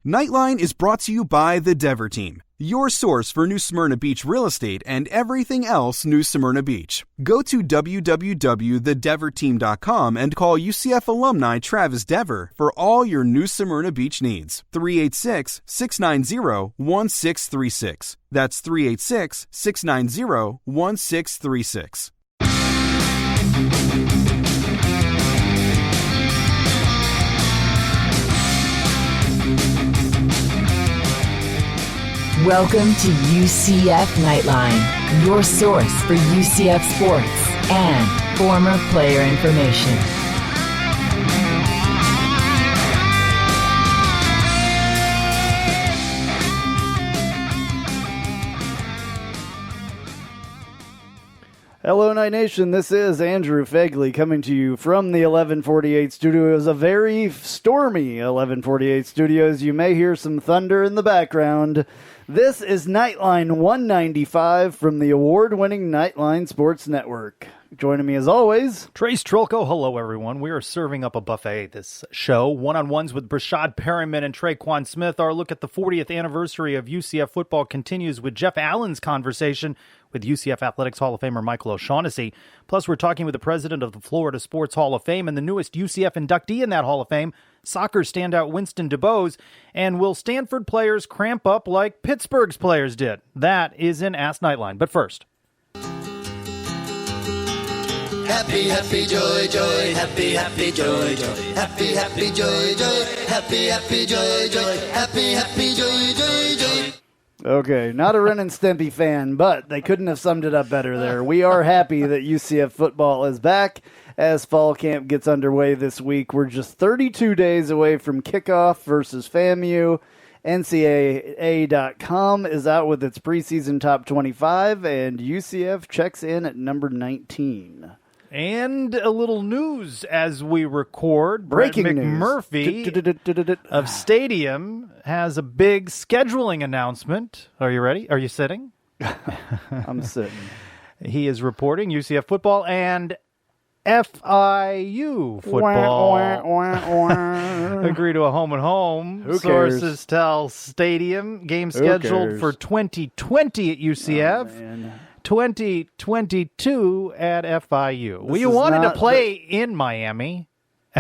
Knightline is brought to you by the Dever Team, your source for New Smyrna Beach real estate and everything else New Smyrna Beach. Go to www.thedeverteam.com and call UCF alumni Travis Dever for all your New Smyrna Beach needs. 386-690-1636. That's 386-690-1636. Welcome to UCF Knightline, your source for UCF sports and former player information. Hello, Night Nation. This is Andrew Phegley coming to you from the 1148 studios, a very stormy 1148 studios. You may hear some thunder in the background. This is Knightline 195 from the award-winning Knightline Sports Network. Joining me as always, Trace Trylko. Hello, everyone. We are serving up a buffet this show. One-on-ones with Brashad Perryman and Traquan Smith. Our look at the 40th anniversary of UCF football continues with Jeff Allen's conversation with UCF Athletics Hall of Famer Michael O'Shaughnessy. Plus, we're talking with the president of the Florida Sports Hall of Fame and the newest UCF inductee in that Hall of Fame, soccer standout Winston Dubose. And will Stanford players cramp up like Pittsburgh's players did? That is in Ask Knightline. But first, happy, happy, joy, joy, happy, happy, joy, joy, happy, happy, joy, joy, happy, happy, joy, joy, happy, happy, joy, joy, joy. Okay, not a Ren and Stimpy fan, but they couldn't have summed it up better there. We are happy that UCF football is back as fall camp gets underway this week. We're just 32 days away from kickoff versus FAMU. NCAA.com is out with its preseason top 25, and UCF checks in at number 19. and a little news as we record. Breaking Brett news. McMurphy of Stadium has a big scheduling announcement. Are you ready? Are you sitting? I'm sitting. He is reporting UCF football and FIU football agree to a home and home. Who cares? Sources tell Stadium game scheduled for 2020 at UCF. 2022 at FIU. Well, you wanted to play in Miami.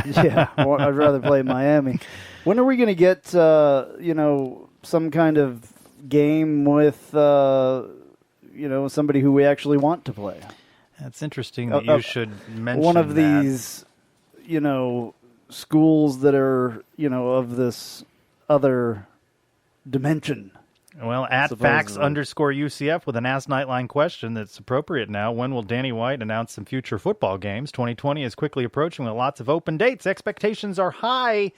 Yeah, I'd rather play in Miami. When are we going to get, some kind of game with, somebody who we actually want to play? That's interesting that you should mention one of that. these, schools that are, of this other dimension. Well, at facts_UCF with an Ask Knightline question that's appropriate now. When will Danny White announce some future football games? 2020 is quickly approaching with lots of open dates. Expectations are high.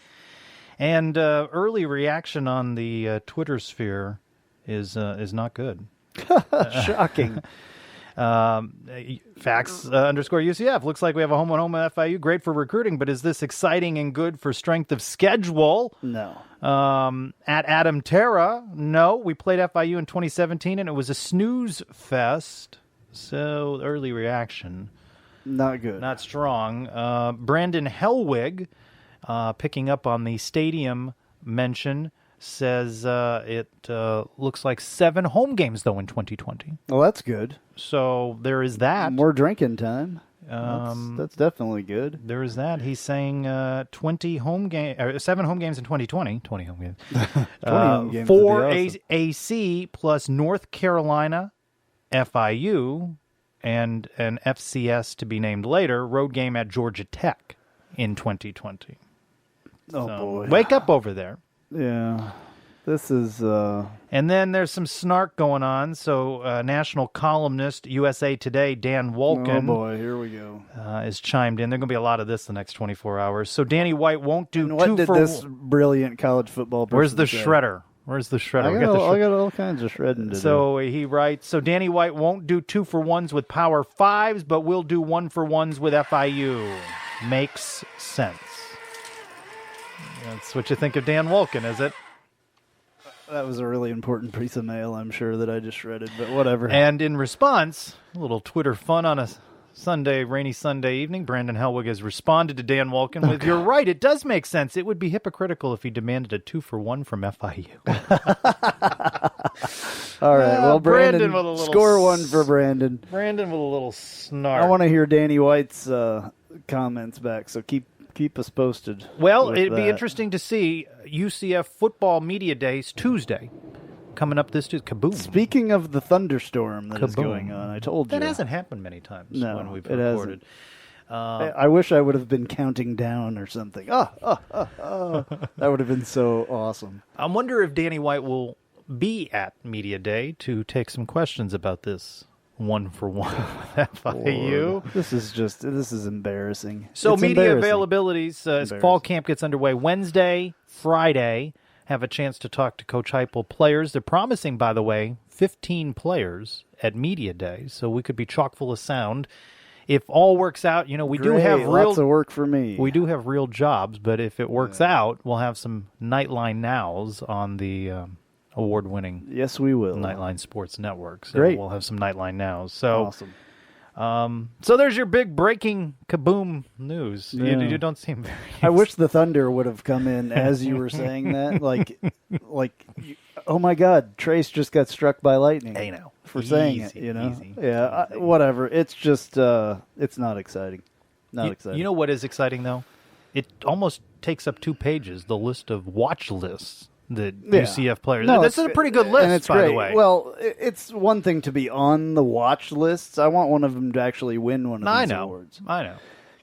And early reaction on the Twitter sphere is not good. Shocking. Facts_UCF. Looks like we have a home and home at FIU. Great for recruiting, but is this exciting and good for strength of schedule? No. At Adam Terra, no. We played FIU in 2017, and it was a snooze fest. So early reaction. Not good. Not strong. Brandon Hellwig, picking up on the Stadium mention, says it looks like 7 home games, though, in 2020. Well, that's good. So there is that. More drinking time. That's definitely good. There is that. He's saying 7 home games in 2020. 20 home games. 20 home games 4 would be awesome. AC plus North Carolina, FIU, and an FCS to be named later, road game at Georgia Tech in 2020. Oh, boy. Wake up over there. Yeah. This is... And then there's some snark going on. So national columnist, USA Today, Dan Wolken. Oh, boy. Here we go. Is chimed in. There's going to be a lot of this the next 24 hours. So Danny White won't do and what 2 did for... this brilliant college football person Where's the say? shredder? Where's the shredder? I got all kinds of shredding to do. So he writes, so Danny White won't do 2 for 1s with Power 5s, but will do 1 for 1s with FIU. Makes sense. That's what you think of Dan Wolken, is it? That was a really important piece of mail, I'm sure, that I just shredded, but whatever. And in response, a little Twitter fun on a rainy Sunday evening. Brandon Helwig has responded to Dan Wolkin with, "You're right, it does make sense. It would be hypocritical if he demanded a 2-for-1 from FIU." All right, well, Brandon, with a little score one for Brandon. Brandon with a little snark. I want to hear Danny White's comments back, so keep us posted. Well, it'd be interesting to see UCF Football Media Days Tuesday. Coming up this Tuesday. Kaboom. Speaking of the thunderstorm that is going on, I told you. That hasn't happened many times when we've it recorded. I wish I would have been counting down or something. That would have been so awesome. I wonder if Danny White will be at Media Day to take some questions about this 1-for-1 with FIU. This is embarrassing. So it's media embarrassing. availabilities as fall camp gets underway Wednesday, Friday. Have a chance to talk to Coach Heupel players. They're promising, by the way, 15 players at Media Day, so we could be chock full of sound. If all works out, we do have lots of work for me. We do have real jobs, but if it works out, we'll have some Knightline Nows on the award-winning Yes, we will. Knightline Sports Network. So Great. We'll have some Knightline Nows. So Awesome. So there's your big breaking kaboom news. Yeah. You don't seem very. I wish the thunder would have come in as you were saying that. Oh my God, Trace just got struck by lightning. I know. For saying it, Easy. Yeah, whatever. It's just, it's not exciting. Not exciting. You know what is exciting, though? It almost takes up 2 pages, the list of watch lists that UCF players. No, that's a pretty good list, and it's by great. the way. Well, it's one thing to be on the watch lists. I want one of them to actually win one of these awards. I know.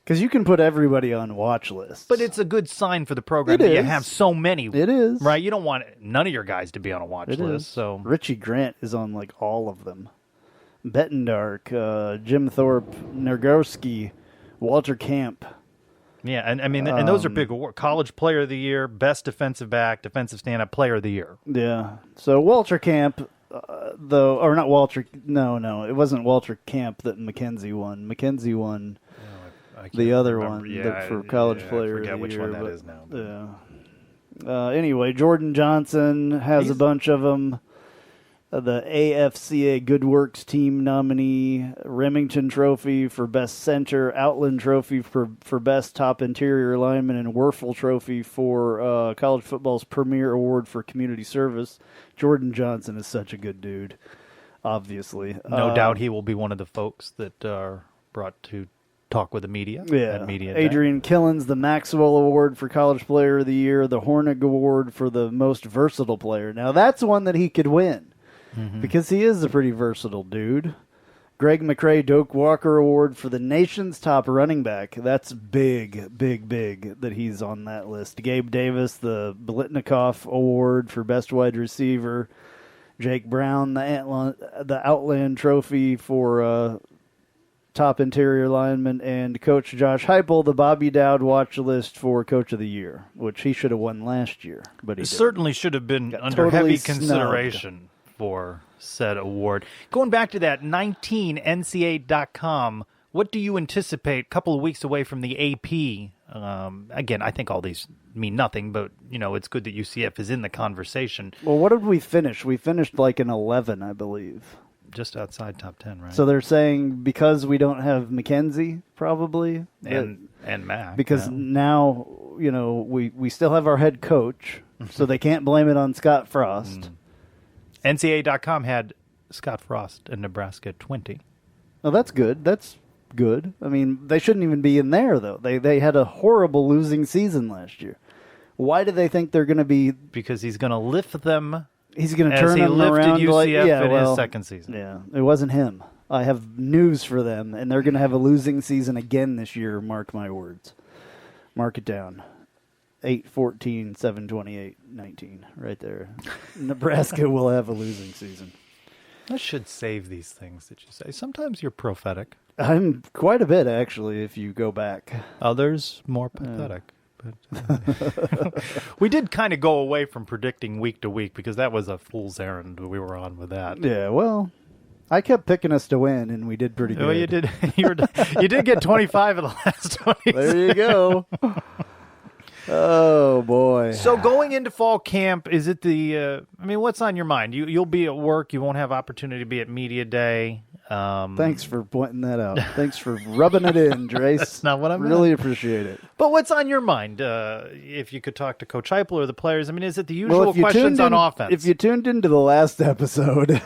Because you can put everybody on watch lists. But it's a good sign for the program It that you is. have so many. It is. Right? You don't want none of your guys to be on a watch It list. is. So Richie Grant is on all of them. Bettendark, Jim Thorpe, Nergowski, Walter Camp. yeah, and I mean, and those are big awards. College Player of the Year, Best Defensive Back, Defensive Stand-Up Player of the Year. Yeah. So Walter Camp, though, or not Walter. No, it wasn't Walter Camp that McKenzie won. McKenzie won the other remember. one Yeah, for College I Player forget of the which Year. one that is now. Yeah. Anyway, Jordan Johnson has a bunch of them. The AFCA Good Works Team nominee, Remington Trophy for Best Center, Outland Trophy for Best Top Interior Lineman, and Werfel Trophy for college football's premier award for community service. Jordan Johnson is such a good dude, obviously. No doubt he will be one of the folks that are brought to talk with the media. Yeah. At Media Day. Adrian Killens, the Maxwell Award for College Player of the Year, the Hornig Award for the most versatile player. Now, that's one that he could win. Because he is a pretty versatile dude. Greg McCrae Doak Walker Award for the nation's top running back. That's big that he's on that list. Gabe Davis, the Blitnikoff Award for best wide receiver. Jake Brown, the Outland Trophy for top interior lineman. And Coach Josh Heupel, the Bobby Dowd watch list for Coach of the Year, which he should have won last year. But he certainly should have been under totally heavy snubbed. consideration for said award. Going back to that 19NCA.com, what do you anticipate a couple of weeks away from the AP? Again, I think all these mean nothing, but it's good that UCF is in the conversation. Well, what did we finish? We finished an 11, I believe. Just outside top 10, right? So they're saying because we don't have McKenzie, probably. And Mac. Because now, we still have our head coach, so they can't blame it on Scott Frost. NCAA.com had Scott Frost in Nebraska at 20. Oh, that's good. That's good. I mean, they shouldn't even be in there, though. They had a horrible losing season last year. Why do they think they're going to be... Because he's going to lift them. He's going to turn them around. UCF in his second season. Yeah, it wasn't him. I have news for them, and they're going to have a losing season again this year, mark my words. Mark it down. 8-14, 7-28, 19, right there. Nebraska will have a losing season. I should save these things that you say. Sometimes you're prophetic. I'm quite a bit, actually, if you go back. Others more pathetic. But we did kind of go away from predicting week to week because that was a fool's errand we were on with that. Yeah, well, I kept picking us to win, and we did pretty good. Well, you did. You did get 25 of the last 20. There you go. Oh, boy. So going into fall camp, is it what's on your mind? You'll be at work. You won't have opportunity to be at Media Day. Thanks for pointing that out. Thanks for rubbing it in, Drace. That's not what I meant. Really appreciate it. But what's on your mind? If you could talk to Coach Heupel or the players, I mean, is it the usual questions on offense? If you tuned into the last episode,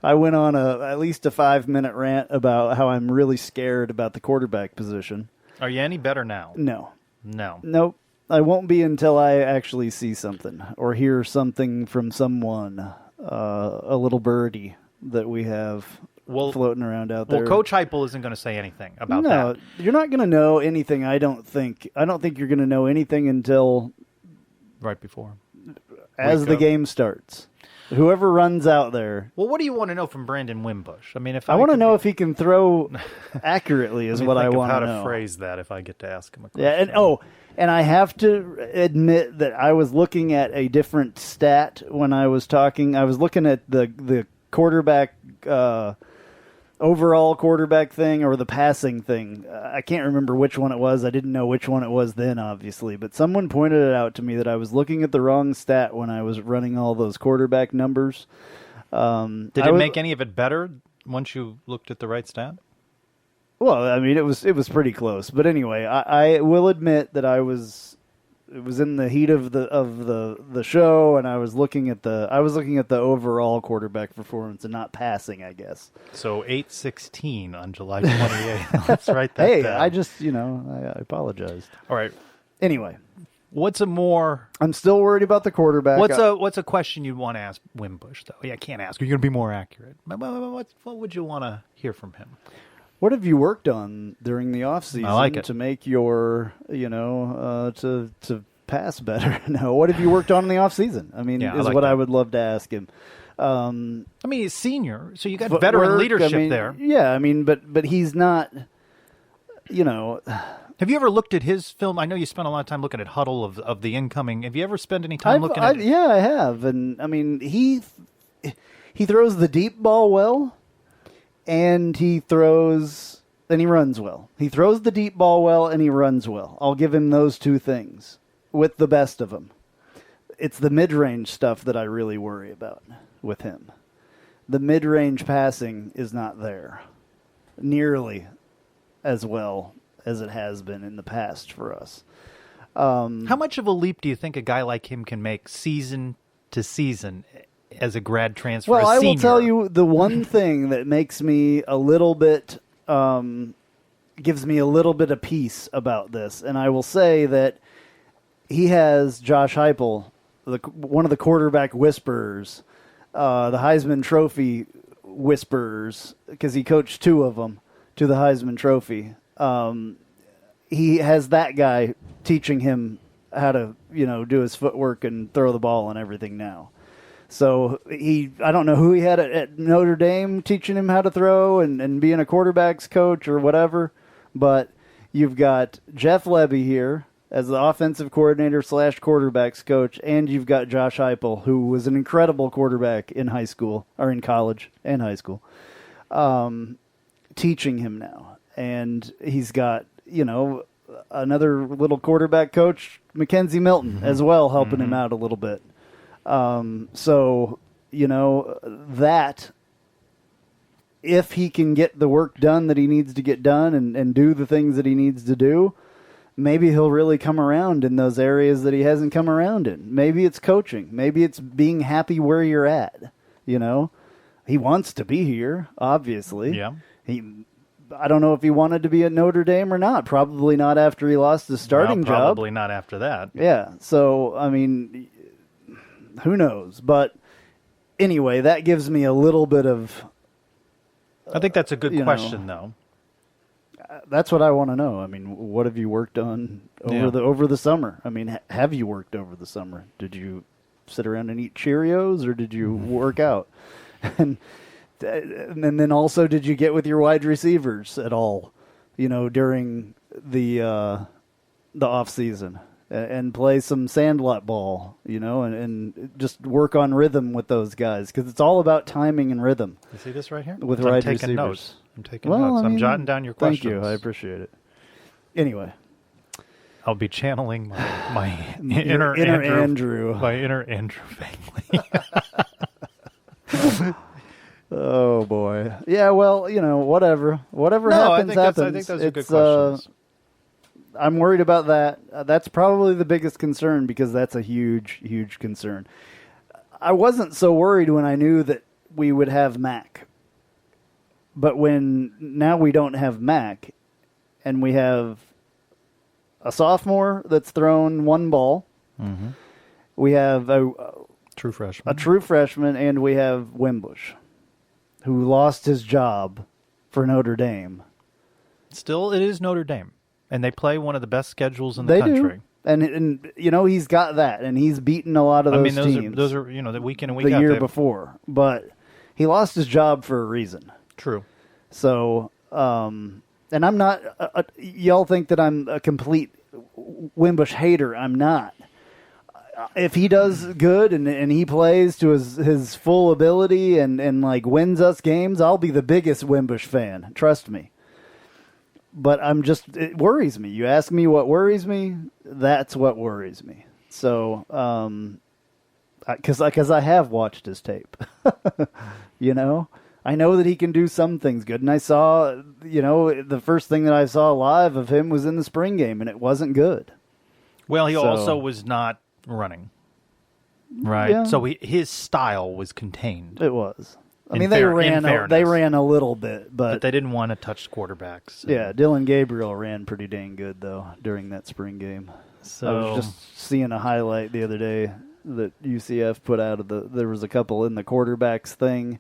I went on at least a 5-minute rant about how I'm really scared about the quarterback position. Are you any better now? No. No. I won't be until I actually see something or hear something from someone, a little birdie that we have floating around out there. Well, Coach Heupel isn't going to say anything about that. No, you're not going to know anything, I don't think. I don't think you're going to know anything until... Right before. As the game starts. Whoever runs out there. Well, what do you want to know from Brandon Wimbush? I mean, if I want to know if he can throw accurately is what I want to know. How to phrase that if I get to ask him a question. Yeah, and I have to admit that I was looking at a different stat when I was talking. I was looking at the quarterback, overall quarterback thing or the passing thing. I can't remember which one it was. I didn't know which one it was then, obviously. But someone pointed it out to me that I was looking at the wrong stat when I was running all those quarterback numbers. Did it make any of it better once you looked at the right stat? Well, I mean, it was pretty close. But anyway, I will admit that it was in the heat of the show, and I was looking at the overall quarterback performance and not passing, I guess. So 8-16 on July 28th. Let's write that hey, down. I just I apologized. All right. Anyway, I'm still worried about the quarterback. What's a question you'd want to ask Wimbush though? Yeah, I can't ask. You're going to be more accurate. What would you want to hear from him? What have you worked on during the off season to make your, to pass better? No, what have you worked on in the off season? I mean, I would love to ask him. I mean, he's senior, so you got veteran leadership there. Yeah, I mean, but he's not, Have you ever looked at his film? I know you spent a lot of time looking at Huddle of the incoming. Have you ever spent any time looking at it? Yeah, I have. And, I mean, he throws the deep ball well. And he runs well. He throws the deep ball well, and he runs well. I'll give him those two things with the best of them. It's the mid-range stuff that I really worry about with him. The mid-range passing is not there nearly as well as it has been in the past for us. How much of a leap do you think a guy like him can make season to season as a grad transfer? Well, I will tell you the one thing that makes me a little bit, gives me a little bit of peace about this, and I will say that he has Josh Heupel, one of the quarterback whisperers, the Heisman Trophy whisperers, because he coached two of them to the Heisman Trophy. He has that guy teaching him how to, do his footwork and throw the ball and everything now. So I don't know who he had at Notre Dame teaching him how to throw and being a quarterback's coach or whatever, but you've got Jeff Lebby here as the offensive coordinator / quarterbacks coach, and you've got Josh Heupel, who was an incredible quarterback in high school, or in college and high school, teaching him now. And he's got, another little quarterback coach, Mackenzie Milton, as well, helping him out a little bit. So, that if he can get the work done that he needs to get done and do the things that he needs to do, maybe he'll really come around in those areas that he hasn't come around in. Maybe it's coaching. Maybe it's being happy where you're at. He wants to be here, obviously. Yeah. I don't know if he wanted to be at Notre Dame or not. Probably not after he lost his starting job. Probably not after that. Yeah. So, I mean, who knows? But anyway, that gives me a little bit of... I think that's a good question, though. That's what I want to know. I mean, what have you worked on over the summer? I mean, have you worked over the summer? Did you sit around and eat Cheerios, or did you work out? And then also, did you get with your wide receivers at all, during the off season? And play some sandlot ball, and just work on rhythm with those guys, because it's all about timing and rhythm. You see this right here? With wide receivers. Notes. I'm taking notes. I'm jotting down your questions. Thank you. I appreciate it. Anyway. I'll be channeling my inner Andrew. My inner Andrew Phegley. Oh boy. Yeah. Well, whatever happens, happens. I think those are good questions. I'm worried about that. That's probably the biggest concern because that's a huge, huge concern. I wasn't so worried when I knew that we would have Mac. But when now we don't have Mac and we have a sophomore that's thrown one ball, we have a true freshman. And we have Wimbush, who lost his job for Notre Dame. Still, it is Notre Dame. And they play one of the best schedules in the country. Do. And he's got that, and he's beaten a lot of those teams. Those are the week in and week out. The year before. But he lost his job for a reason. True. So, and I'm not, y'all think that I'm a complete Wimbush hater. I'm not. If he does good and he plays to his full ability and like wins us games, I'll be the biggest Wimbush fan. Trust me. But it worries me. You ask me what worries me, that's what worries me. So, because I have watched his tape, I know that he can do some things good. And I saw, the first thing that I saw live of him was in the spring game, and it wasn't good. Well, he also was not running, right? Yeah. So his style was contained. It was. I mean, they ran a little bit, but they didn't want to touch quarterbacks. Yeah, Dylan Gabriel ran pretty dang good, though, during that spring game. So I was just seeing a highlight the other day that UCF put out there was a couple in the quarterbacks thing.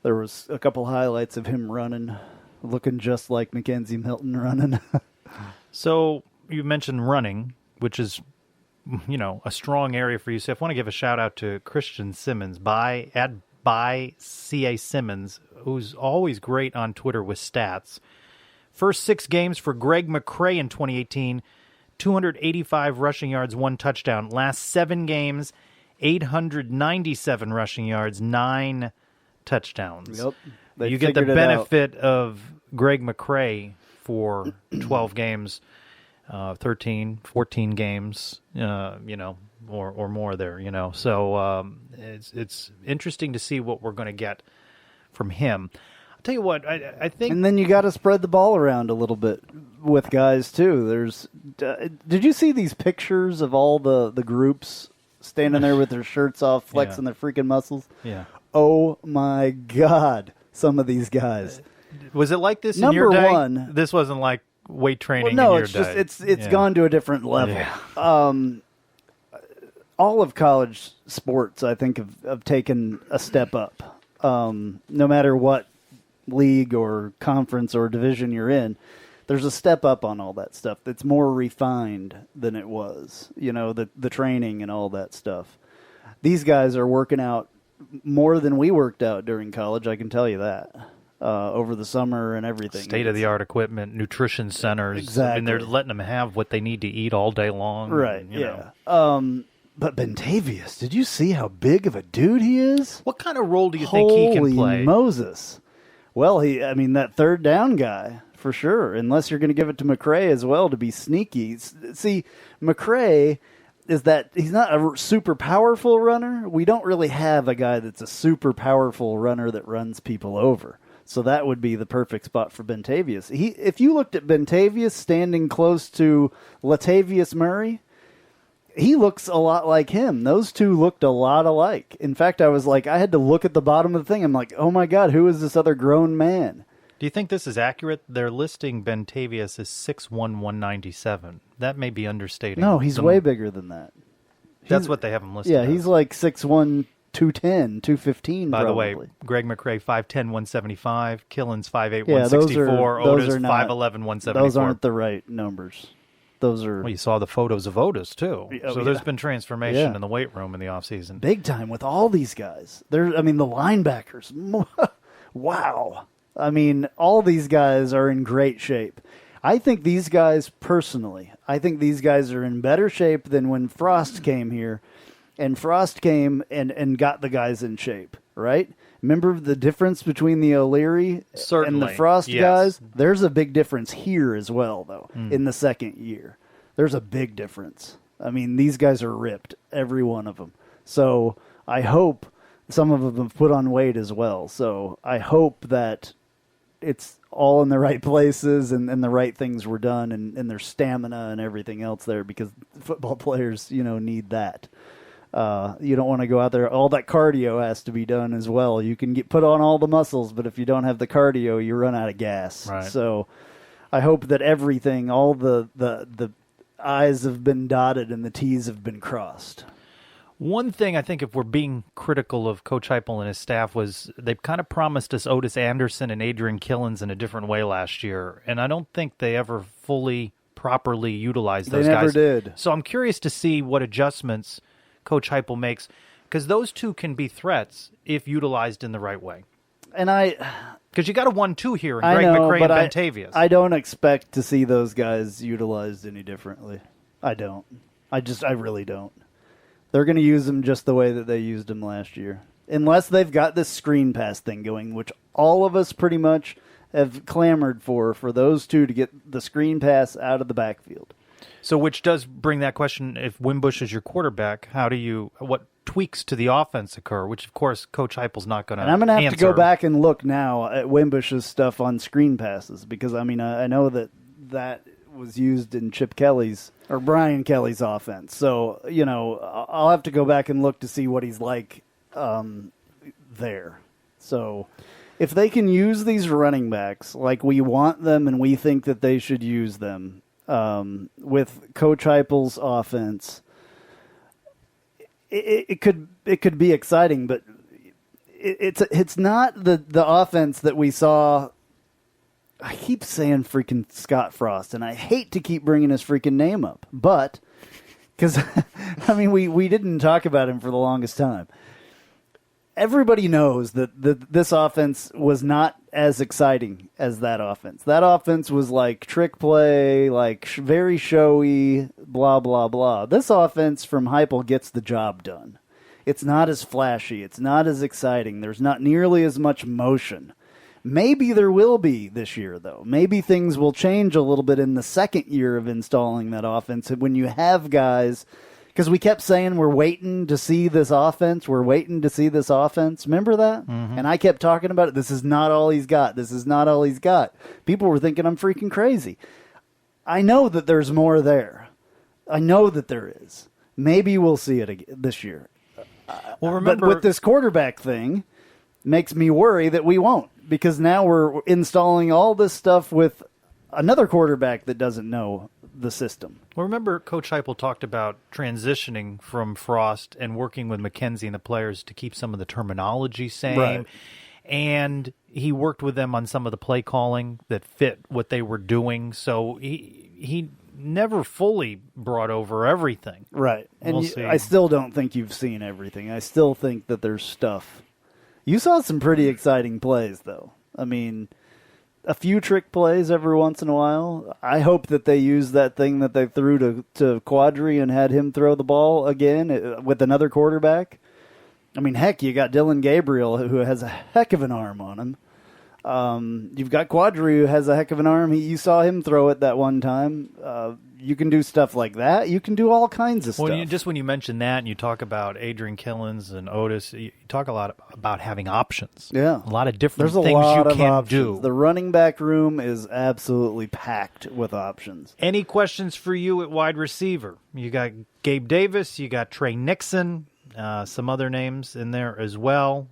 There was a couple highlights of him running, looking just like Mackenzie Milton running. So you mentioned running, which is, a strong area for UCF. I want to give a shout out to Christian Simmons by C.A. Simmons, who's always great on Twitter with stats. First 6 games for Greg McCrae in 2018, 285 rushing yards, 1 touchdown. Last 7 games, 897 rushing yards, 9 touchdowns. Yep. You get the benefit of Greg McCrae for 12 games, 13, 14 games, or more there, So it's interesting to see what we're going to get from him. I'll tell you what, I think... And then you got to spread the ball around a little bit with guys, too. Did you see these pictures of all the groups standing there with their shirts off, flexing their freaking muscles? Yeah. Oh, my God, some of these guys. Was it like this in your day? Number one... This wasn't like weight training in your day. No, it's gone to a different level. Yeah. All of college sports, I think, have taken a step up. No matter what league or conference or division you're in, there's a step up on all that stuff. It's more refined than it was, the training and all that stuff. These guys are working out more than we worked out during college, I can tell you that, over the summer and everything. State-of-the-art equipment, nutrition centers. Exactly. I mean, they're letting them have what they need to eat all day long. Right, and, yeah. But Bentavious, did you see how big of a dude he is? What kind of role do you think he can play? Holy Moses. Well, that third down guy, for sure, unless you're going to give it to McCrae as well to be sneaky. See, McCrae he's not a super powerful runner. We don't really have a guy that's a super powerful runner that runs people over. So that would be the perfect spot for Bentavious. If you looked at Bentavious standing close to Latavius Murray, he looks a lot like him. Those two looked a lot alike. In fact, I was like, I had to look at the bottom of the thing. I'm like, oh my God, who is this other grown man? Do you think this is accurate? They're listing Bentavious as 6'1", 197. That may be understating. No, he's way bigger than that. That's what they have him listed Yeah, as. he's like 6'1", 210, 215 By probably. the way, Greg McCrae, 5'10", 175. Killen's 5'8", Yeah, 164. Otis, those are not, 5'11", 174. Those aren't the right numbers. Those are... Well, you saw the photos of Otis, too. So there's been transformation Yeah. in the weight room in the offseason. Big time with all these guys. The linebackers. Wow. All these guys are in great shape. I think these guys, personally, are in better shape than when Frost came here. And Frost came and got the guys in shape, right? Remember the difference between the O'Leary and the Frost guys? There's a big difference here as well, though, in the second year. There's a big difference. These guys are ripped, every one of them. So I hope Some of them have put on weight as well. So I hope that it's all in the right places and the right things were done and their stamina and everything else there, because football players, need that. You don't want to go out there. All that cardio has to be done as well. You can put on all the muscles, but if you don't have the cardio, you run out of gas. Right. So I hope that everything, all the I's have been dotted and the T's have been crossed. One thing I think, if we're being critical of Coach Heupel and his staff, was they kind of promised us Otis Anderson and Adrian Killens in a different way last year, and I don't think they ever fully, properly utilized those guys. They never did. So I'm curious to see what adjustments Coach Heupel makes, because those two can be threats if utilized in the right way. And because you got a 1-2 here in Greg McCray and Bentavious. I don't expect to see those guys utilized any differently. I don't. I really don't. They're going to use them just the way that they used them last year. Unless they've got this screen pass thing going, which all of us pretty much have clamored for those two to get the screen pass out of the backfield. So which does bring that question, if Wimbush is your quarterback, what tweaks to the offense occur, which of course Coach Heupel's not going to answer. And I'm going to have to go back and look now at Wimbush's stuff on screen passes, because I know that was used in Chip Kelly's or Brian Kelly's offense. So, I'll have to go back and look to see what he's like there. So if they can use these running backs like we want them and we think that they should use them with Coach Heupel's offense, it could be exciting, but it's not the offense that we saw. I keep saying freaking Scott Frost, and I hate to keep bringing his freaking name up, but because we didn't talk about him for the longest time. Everybody knows that this offense was not as exciting as that offense. That offense was like trick play, like very showy, blah, blah, blah. This offense from Heupel gets the job done. It's not as flashy. It's not as exciting. There's not nearly as much motion. Maybe there will be this year, though. Maybe things will change a little bit in the second year of installing that offense when you have guys. Because we kept saying we're waiting to see this offense. We're waiting to see this offense. Remember that? Mm-hmm. And I kept talking about it. This is not all he's got. This is not all he's got. People were thinking I'm freaking crazy. I know that there's more there. I know that there is. Maybe we'll see it again this year. Well, remember, but with this quarterback thing, makes me worry that we won't. Because now we're installing all this stuff with another quarterback that doesn't know the system. Well, remember Coach Heupel talked about transitioning from Frost and working with McKenzie and the players to keep some of the terminology same. Right. And he worked with them on some of the play calling that fit what they were doing. So he never fully brought over everything. Right. And we'll see. I still don't think you've seen everything. I still think that there's stuff. You saw some pretty exciting plays, though. A few trick plays every once in a while. I hope that they use that thing that they threw to Quadri and had him throw the ball again with another quarterback. Heck, you got Dylan Gabriel, who has a heck of an arm on him. You've got Quadri, who has a heck of an arm. You saw him throw it that one time. You can do stuff like that. You can do all kinds of stuff. Just when you mention that and you talk about Adrian Killens and Otis, you talk a lot about having options. Yeah. A lot of different There's things you can options. do. The running back room is absolutely packed with options. Any questions for you at wide receiver? You got Gabe Davis, you got Trey Nixon, some other names in there as well.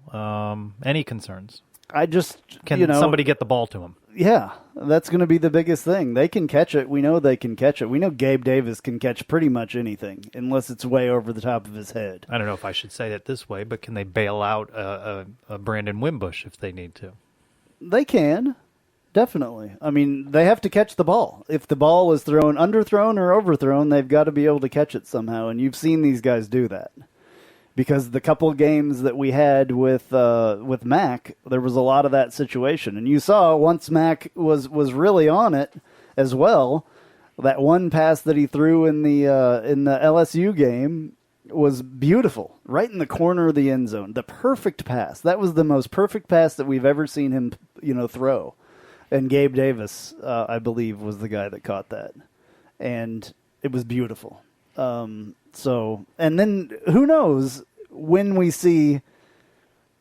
Any concerns? Can somebody get the ball to him? Yeah, that's going to be the biggest thing. They can catch it. We know they can catch it. We know Gabe Davis can catch pretty much anything, unless it's way over the top of his head. I don't know if I should say that this way, but can they bail out a Brandon Wimbush if they need to? They can, definitely. They have to catch the ball. If the ball is underthrown or overthrown, they've got to be able to catch it somehow, and you've seen these guys do that. Because the couple of games that we had with Mac, there was a lot of that situation. And you saw once Mac was really on it as well, that one pass that he threw in the LSU game was beautiful, right in the corner of the end zone. The perfect pass. That was the most perfect pass that we've ever seen him, throw. And Gabe Davis, I believe, was the guy that caught that. And it was beautiful. And then who knows when we see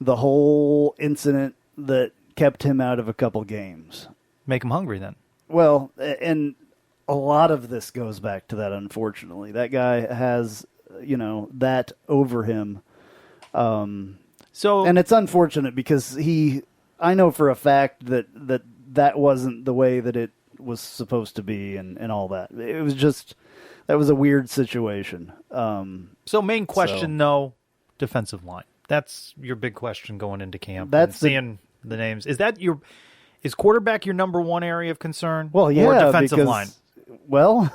the whole incident that kept him out of a couple games. Make him hungry then. Well, and a lot of this goes back to that, unfortunately. That guy has, that over him. And it's unfortunate because I know for a fact that wasn't the way that it was supposed to be and all that. It was just, that was a weird situation. So main question, though, defensive line. That's your big question going into camp. That's seeing the names. Is quarterback your number one area of concern? Well, yeah, or defensive line? Well,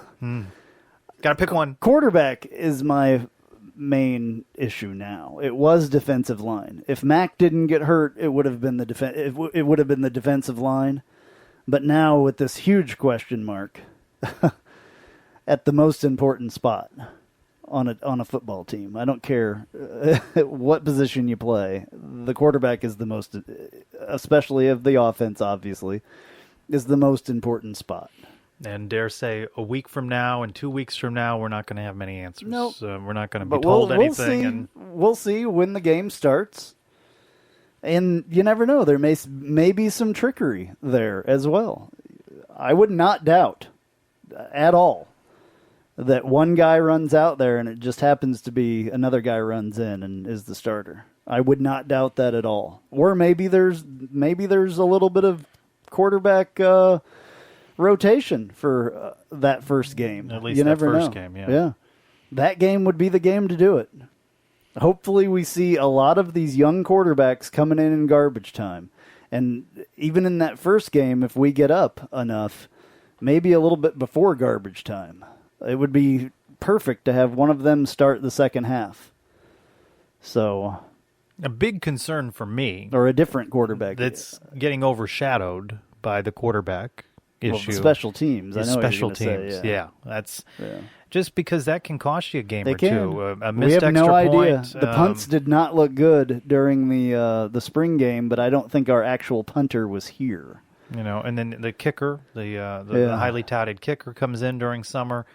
got to pick one. Quarterback is my main issue now. It was defensive line. If Mac didn't get hurt, it would have been it would have been the defensive line. But now with this huge question mark at the most important spot on a football team, I don't care what position you play. The quarterback is the most, especially of the offense, obviously, is the most important spot. And dare say, a week from now and 2 weeks from now, we're not going to have many answers. Nope. We're not going to be told anything. We'll see when the game starts. And you never know. There may be some trickery there as well. I would not doubt at all that one guy runs out there and it just happens to be another guy runs in and is the starter. I would not doubt that at all. Or maybe there's a little bit of quarterback rotation for that first game. At least you that never first know. game, yeah. Yeah. That game would be the game to do it. Hopefully we see a lot of these young quarterbacks coming in garbage time. And even in that first game, if we get up enough, maybe a little bit before garbage time, it would be perfect to have one of them start the second half. So, a big concern for me, or a different quarterback, that's getting overshadowed by the quarterback issue. Special teams, I know special what you're teams. Say, yeah. That's just because that can cost you a game or can. two. A we missed have extra no idea. point. The punts did not look good during the spring game, but I don't think our actual punter was here. And then the kicker, the highly touted kicker, comes in during summer.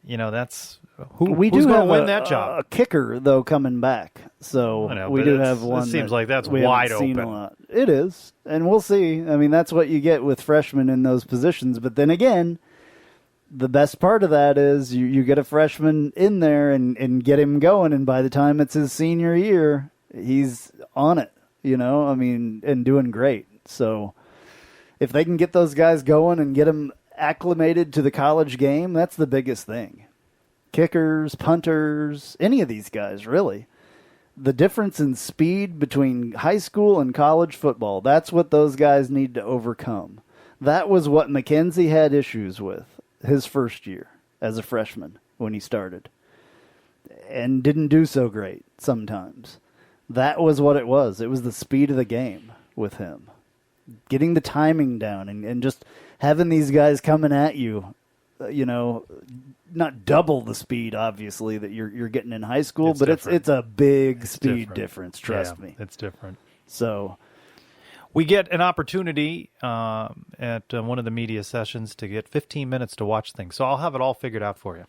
That's who's going to win that job. A kicker though coming back, so we do have one. It seems like that's we wide open. open. A lot. It is, and we'll see. I mean, that's what you get with freshmen in those positions. But then again, the best part of that is you get a freshman in there and get him going, and by the time it's his senior year, he's on it. And doing great. So if they can get those guys going and get them acclimated to the college game, that's the biggest thing. Kickers, punters, any of these guys, really. The difference in speed between high school and college football, that's what those guys need to overcome. That was what McKenzie had issues with his first year as a freshman when he started. And didn't do so great sometimes. That was what it was. It was the speed of the game with him. Getting the timing down and just having these guys coming at you, not double the speed, obviously, that you're getting in high school, but it's a big speed difference, trust me. It's different. So we get an opportunity at one of the media sessions to get 15 minutes to watch things, so I'll have it all figured out for you.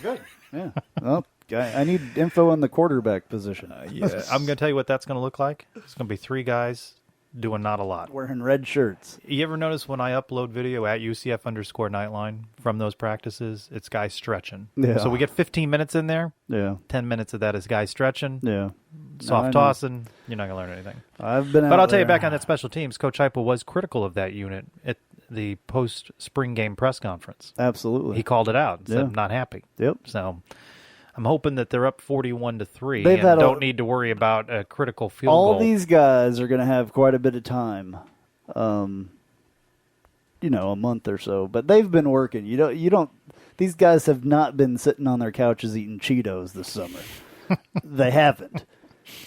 Good. Yeah. Well, I need info on the quarterback position. I'm going to tell you what that's going to look like. It's going to be three guys doing not a lot. Wearing red shirts. You ever notice when I upload video at UCF_Knightline from those practices, it's guys stretching. Yeah. So we get 15 minutes in there. Yeah. 10 minutes of that is guys stretching. Yeah. Soft tossing. You're not going to learn anything. But I'll tell you, back on that special teams, Coach Heupel was critical of that unit at the post-spring game press conference. Absolutely. He called it out and said, I'm not happy. Yep. So I'm hoping that they're up 41-3 and don't need to worry about a critical field goal. All these guys are going to have quite a bit of time, a month or so. But they've been working. These guys have not been sitting on their couches eating Cheetos this summer. They haven't.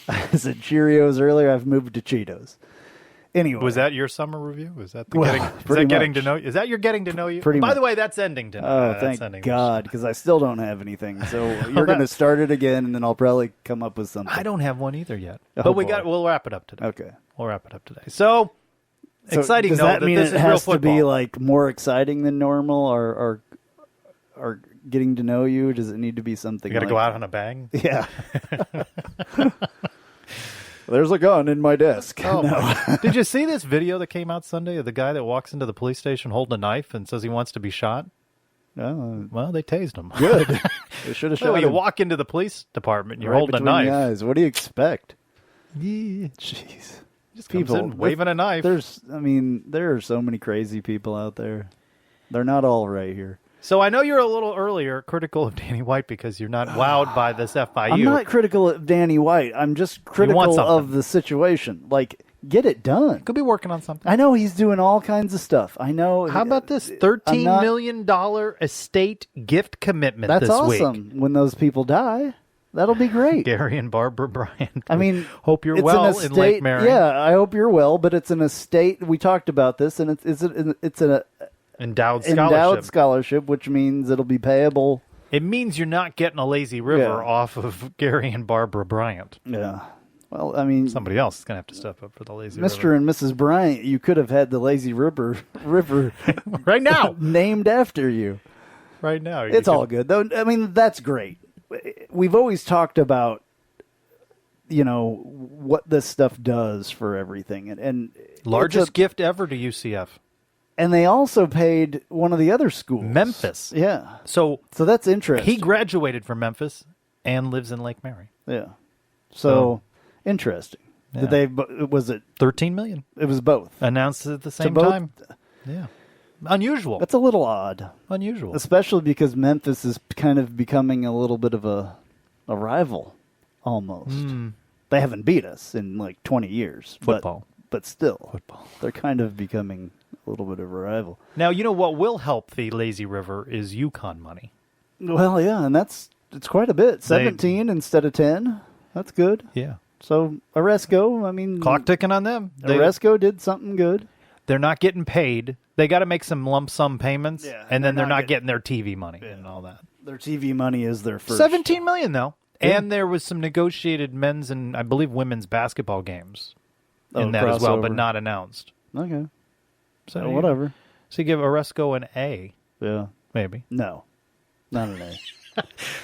I said Cheerios earlier. I've moved to Cheetos. Anyway, was that your summer review? Is that getting to know you? Is that your getting to know you? Pretty By much. the way, that's ending tonight. Oh, thank God, because I still don't have anything. So you're going to start it again, and then I'll probably come up with something. I don't have one either yet. Oh, but we'll wrap it up today. Okay. We'll wrap it up today. So exciting. Does that mean this it is has real to football. be like more exciting than normal, or getting to know you? Does it need to be something? You got to like go out on a bang. Yeah. There's a gun in my desk. Oh, no. Did you see this video that came out Sunday of the guy that walks into the police station holding a knife and says he wants to be shot? Well, they tased him. Good. They should have shot You him. walk into the police department and you're right holding a between knife. the eyes. What do you expect? Yeah. Jeez. Just comes in waving a knife. There are so many crazy people out there. They're not all right here. So I know you're a little earlier critical of Danny White because you're not wowed by this FIU. I'm not critical of Danny White. I'm just critical of the situation. Like, get it done. Could be working on something. I know he's doing all kinds of stuff. I know. How about this $13 million estate gift commitment That's this week? awesome. When those people die, that'll be great. Gary and Barbara Bryant. I mean, hope you're it's well an estate, in Lake Mary. Yeah, I hope you're well, but it's an estate. We talked about this, and it's an endowed scholarship, which means it'll be payable. It means you're not getting a lazy river off of Gary and Barbara Bryant. Yeah. Well, I mean, somebody else is going to have to step up for the lazy Mr. river. and Mrs. Bryant, you could have had the lazy river right now named after you. Right now. It's all good, though. I mean, that's great. We've always talked about, what this stuff does for everything. And largest gift ever to UCF. And they also paid one of the other schools. Memphis. Yeah. So that's interesting. He graduated from Memphis and lives in Lake Mary. Yeah. So interesting. Yeah. Was it $13 million? It was both. Announced at the same time. Yeah. Unusual. That's a little odd. Unusual. Especially because Memphis is kind of becoming a little bit of a rival almost. They haven't beat us in like 20 years. Football. But still. Football. They're kind of becoming a little bit of a rival. Now, you know what will help the lazy river is UConn money. Well, yeah, and it's quite a bit. 17 instead of 10. That's good. Yeah. So, Oresco, I mean... Clock ticking on them. Oresco did something good. They're not getting paid. They got to make some lump sum payments, and then they're not getting their TV money and all that. Their TV money is their first. $17 million, though. Yeah. And there was some negotiated men's and, I believe, women's basketball games in that as well, but not announced. Okay. So whatever. So you give Oresco an A. Yeah. Maybe. No. Not an A.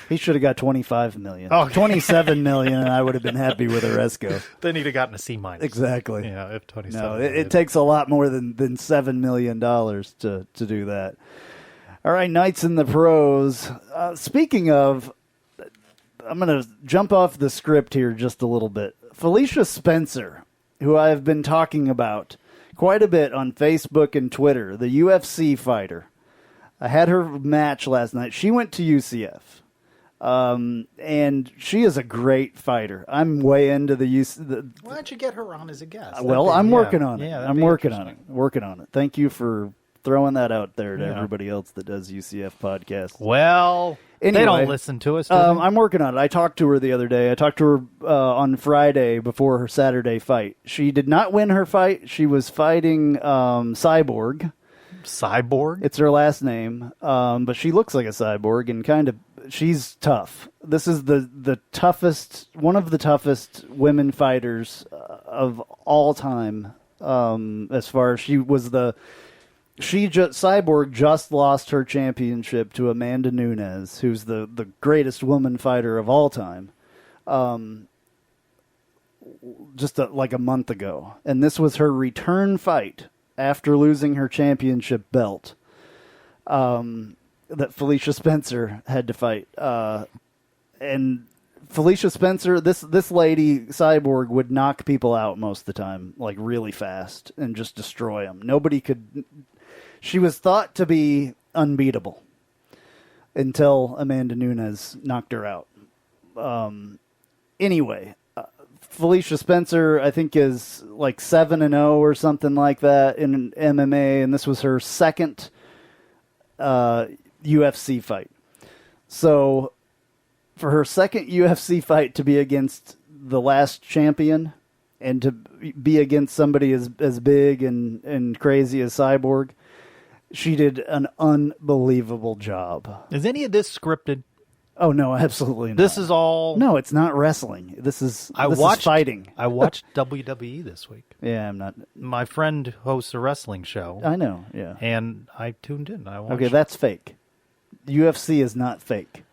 He should have got $25 million. Oh, $27 million, and I would have been happy with Oresco. Then he'd have gotten a C minus. Exactly. Yeah, if 27. No, it takes a lot more than $7 million to do that. All right, Knights in the pros. Speaking of, I'm going to jump off the script here just a little bit. Felicia Spencer, who I have been talking about quite a bit on Facebook and Twitter, the UFC fighter. I had her match last night. She went to UCF, and she is a great fighter. I'm way into the UCF. Why don't you get her on as a guest? Well, I'm working on it. Yeah, I'm working on it. Thank you for throwing that out there to everybody else that does UCF podcasts. Well, anyway, they don't listen to us. Do they? I'm working on it. I talked to her the other day. I talked to her on Friday before her Saturday fight. She did not win her fight. She was fighting Cyborg. Cyborg? It's her last name, but she looks like a cyborg and she's tough. This is the toughest, one of the toughest women fighters of all time. As far as Cyborg just lost her championship to Amanda Nunes, who's the greatest woman fighter of all time. Just like a month ago, and this was her return fight after losing her championship belt, that Felicia Spencer had to fight. And Felicia Spencer, this lady, Cyborg, would knock people out most of the time, like really fast, and just destroy them. Nobody could... She was thought to be unbeatable until Amanda Nunes knocked her out. Anyway... Felicia Spencer, I think, is like 7-0 or something like that in MMA, and this was her second UFC fight. So, for her second UFC fight to be against the last champion and to be against somebody as big and crazy as Cyborg, she did an unbelievable job. Is any of this scripted? Oh, no, absolutely not. This is all... No, it's not wrestling. This is fighting. I watched WWE this week. Yeah, I'm not... My friend hosts a wrestling show. I know, yeah. And I tuned in. Okay, that's fake. UFC is not fake.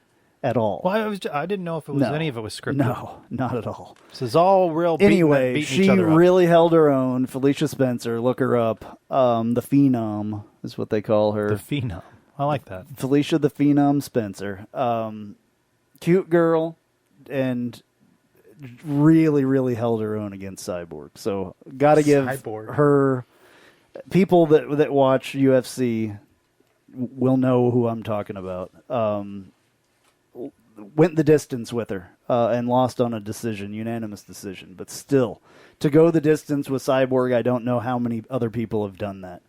at all. Well, I didn't know if it was any of it was scripted. No, not at all. This is all real. Anyway, beating she each other up. really held her own. Felicia Spencer, look her up. The Phenom is what they call her. The Phenom. I like that. Felicia the Phenom Spencer. Cute girl, and really, really held her own against Cyborg. So got to give her. People that watch UFC will know who I'm talking about. Went the distance with her and lost on a decision, unanimous decision. But still, to go the distance with Cyborg, I don't know how many other people have done that.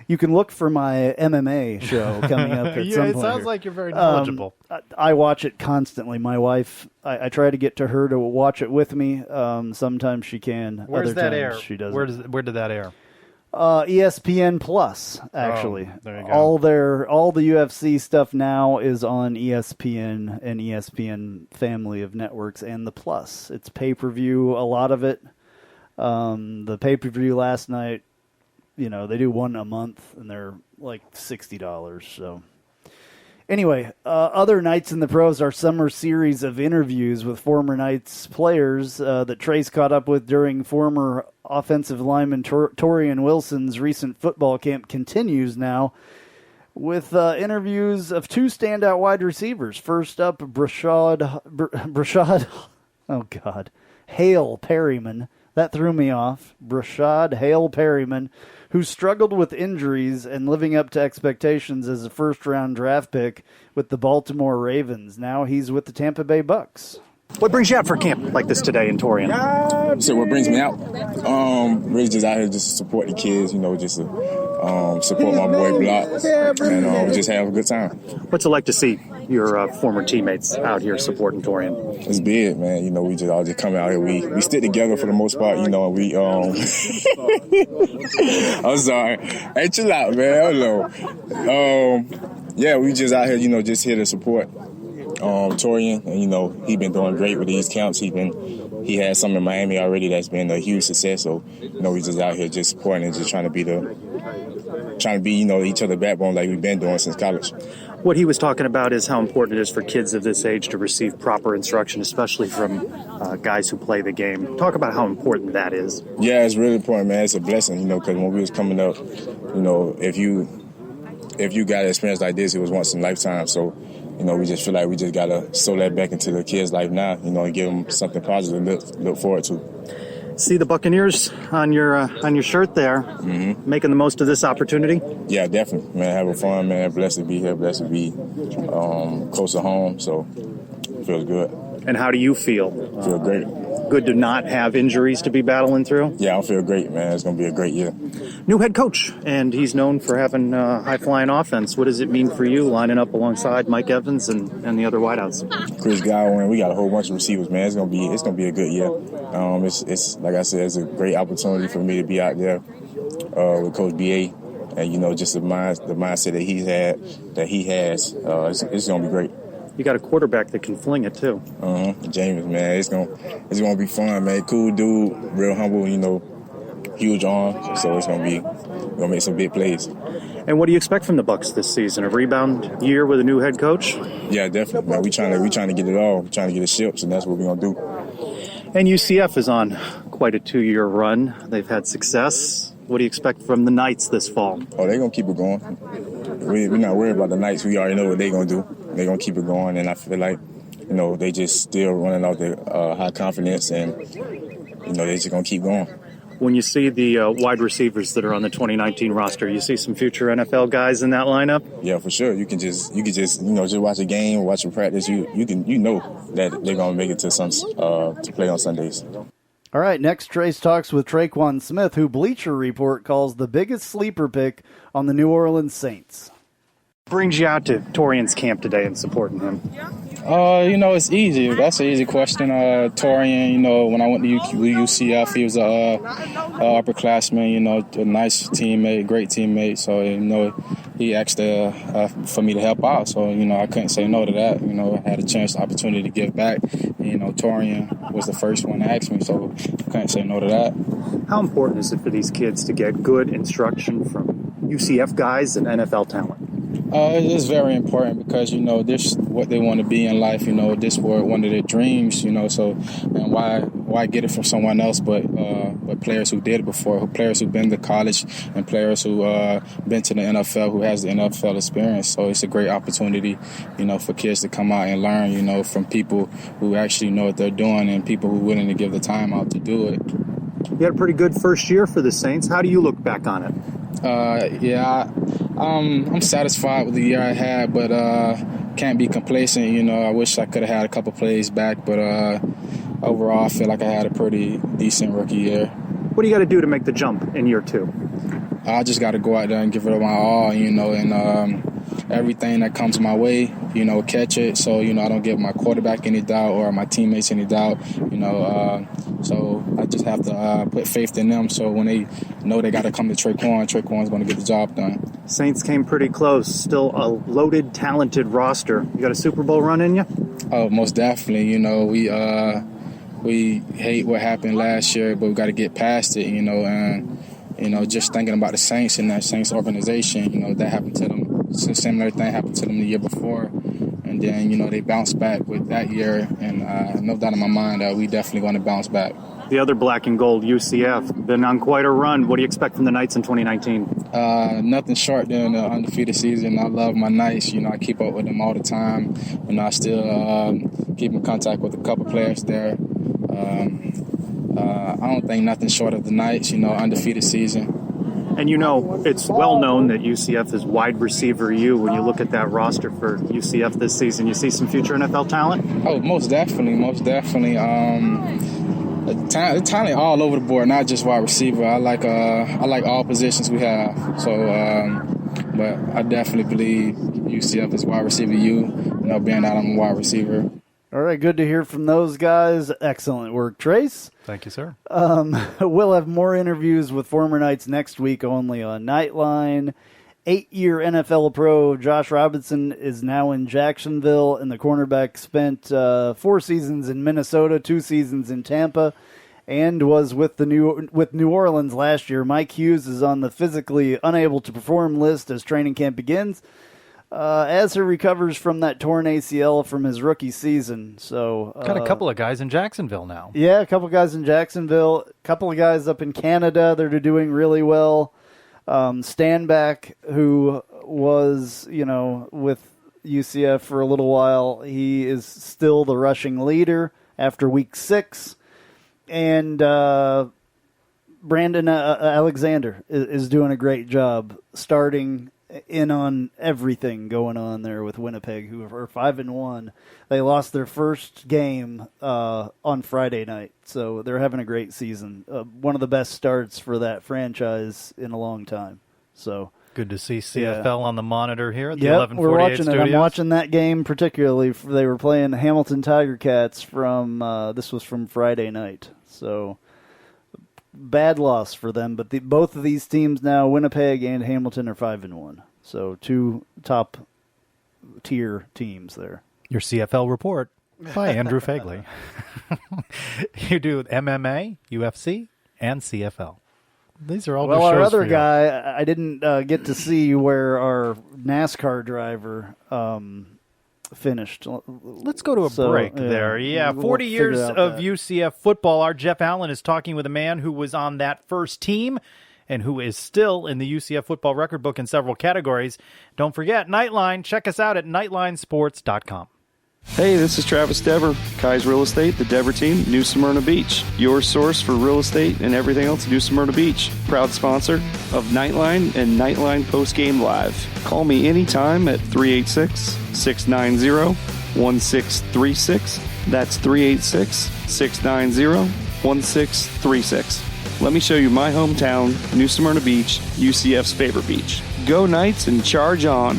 You can look for my MMA show coming up at some point. It sounds like you're very knowledgeable. I watch it constantly. My wife, I try to get to her to watch it with me. Sometimes she can. Where's Other that times air? She doesn't. Where did that air? ESPN Plus, actually. Oh, there you go. All the UFC stuff now is on ESPN and ESPN family of networks and the Plus. It's pay-per-view, a lot of it. The pay-per-view last night, they do one a month, and they're like $60. So, anyway, other Nights in the Pros, our summer series of interviews with former Knights players that Trace caught up with during former offensive lineman Torian Wilson's recent football camp continues now with interviews of two standout wide receivers. First up, Brashad, Hale Perryman. That threw me off. Brashad Hale Perryman, who struggled with injuries and living up to expectations as a first-round draft pick with the Baltimore Ravens. Now he's with the Tampa Bay Bucks. What brings you out for a camp like this today in Torian? So what brings me out? Really just out here just to support the kids, just to support my boy Block, and just have a good time. What's it like to see your former teammates out here supporting Torian? It's big, man. We just all just come out here. We stick together for the most part, and we I'm sorry. Hey, chill out, man. Hello. Yeah, we just out here, just here to support Torian, and he been doing great with these camps. He had some in Miami already that's been a huge success. So we just out here just supporting and just trying to be each other backbone like we've been doing since college. What he was talking about is how important it is for kids of this age to receive proper instruction, especially from guys who play the game. Talk about how important that is. Yeah, it's really important, man. It's a blessing, because when we was coming up, if you got an experience like this, it was once in a lifetime. So we just feel like we just got to sow that back into the kids' life now, and give them something positive to look forward to. See the Buccaneers on your shirt there, making the most of this opportunity? Yeah, definitely, man. Having fun, man. Blessed to be here, blessed to be close to home, so it feels good. And how do you feel? Feel great. Good to not have injuries to be battling through? Yeah, I feel great, man. It's going to be a great year. New head coach, and he's known for having high-flying offense. What does it mean for you lining up alongside Mike Evans and the other wideouts? Chris Godwin, we got a whole bunch of receivers, man. It's gonna be a good year. It's like I said, it's a great opportunity for me to be out there with Coach BA, and just the mindset that he has. It's gonna be great. You got a quarterback that can fling it too. James, man, it's gonna be fun, man. Cool dude, real humble, huge arm. So we're gonna make some big plays. And what do you expect from the Bucs this season? A rebound year with a new head coach? Yeah, definitely, man. We trying to get it all. We're trying to get the ships, and that's what we're gonna do. And UCF is on quite a 2-year run. They've had success. What do you expect from the Knights this fall? Oh, they're gonna keep it going. We're not worried about the Knights. We already know what they're gonna do. They're gonna keep it going, and I feel like they just still running off their high confidence, and they're just gonna keep going. When you see the wide receivers that are on the 2019 roster, you see some future NFL guys in that lineup? Yeah, for sure. You can just watch a game, watch a practice. You know that they're gonna make it to play on Sundays. All right, next Trace talks with Traquan Smith, who Bleacher Report calls the biggest sleeper pick on the New Orleans Saints. Brings you out to Torian's camp today and supporting him? It's easy. That's an easy question. Torian, when I went to UCF, he was a upperclassman, a nice teammate, great teammate. So, he asked for me to help out. So, I couldn't say no to that. I had a chance, opportunity to give back. Torian was the first one to ask me, so I couldn't say no to that. How important is it for these kids to get good instruction from UCF guys and NFL talent? It is very important because, what they want to be in life. This was one of their dreams. So and why get it from someone else but players who did it before, players who've been to college and players who been to the NFL, who has the NFL experience. So it's a great opportunity, for kids to come out and learn, from people who actually know what they're doing and people who are willing to give the time out to do it. You had a pretty good first year for the Saints. How do you look back on it? I'm satisfied with the year I had, but can't be complacent. I wish I could have had a couple plays back, but overall I feel like I had a pretty decent rookie year. What do you got to do to make the jump in year 2? I just got to go out there and give it my all, and everything that comes my way, catch it. So, I don't give my quarterback any doubt or my teammates any doubt, so I just have to put faith in them. So when they know they got to come to Trayquan's going to get the job done. Saints came pretty close. Still a loaded, talented roster. You got a Super Bowl run in you? Oh, most definitely. We hate what happened last year, but we got to get past it, and just thinking about the Saints and that Saints organization, that happened to them. A similar thing happened to them the year before. And then, they bounced back with that year. And no doubt in my mind that we definitely going to bounce back. The other black and gold, UCF, been on quite a run. What do you expect from the Knights in 2019? Nothing short than an undefeated season. I love my Knights. I keep up with them all the time. I still keep in contact with a couple players there. I don't think nothing short of the Knights, undefeated season. And it's well known that UCF is wide receiver you. When you look at that roster for UCF this season, you see some future NFL talent? Oh, most definitely. The talent all over the board, not just wide receiver. I like all positions we have. So, but I definitely believe UCF is wide receiver you, being that I'm a wide receiver. All right, good to hear from those guys. Excellent work, Trace. Thank you, sir. We'll have more interviews with former Knights next week only on Knightline. 8-year NFL pro Josh Robinson is now in Jacksonville, and the cornerback spent 4 seasons in Minnesota, 2 seasons in Tampa, and was with New Orleans last year. Mike Hughes is on the physically unable to perform list as training camp begins, as he recovers from that torn ACL from his rookie season. So got a couple of guys in Jacksonville now. Yeah, a couple of guys in Jacksonville, a couple of guys up in Canada that are doing really well. Stanback, who was, with UCF for a little while, he is still the rushing leader after week 6. And Brandon Alexander is doing a great job starting in on everything going on there with Winnipeg, who are 5-1. They lost their first game on Friday night, so they're having a great season. One of the best starts for that franchise in a long time. So good to see CFL on the monitor here at the Yep, 1148 we're watching studios. it. I'm watching that game particularly. They were playing the Hamilton Tiger Cats from this was from Friday night. So bad loss for them, but both of these teams now, Winnipeg and Hamilton, are 5-1. So 2 top-tier teams there. Your CFL report by Andrew Phegley. You do MMA, UFC, and CFL. These are all good shows. Well, our other for you. guy, I didn't get to see where our NASCAR driver finished. Let's go to a break there. Yeah, we'll 40 years figure out of that. UCF football. Our Jeff Allen is talking with a man who was on that first team and who is still in the UCF football record book in several categories. Don't forget, Knightline. Check us out at knightlinesports.com. Hey, this is Travis Dever, Kai's Real Estate, the Dever team, New Smyrna Beach. Your source for real estate and everything else, New Smyrna Beach. Proud sponsor of Knightline and Knightline Postgame Live. Call me anytime at 386-690-1636. That's 386-690-1636. Let me show you my hometown, New Smyrna Beach, UCF's favorite beach. Go Knights and charge on.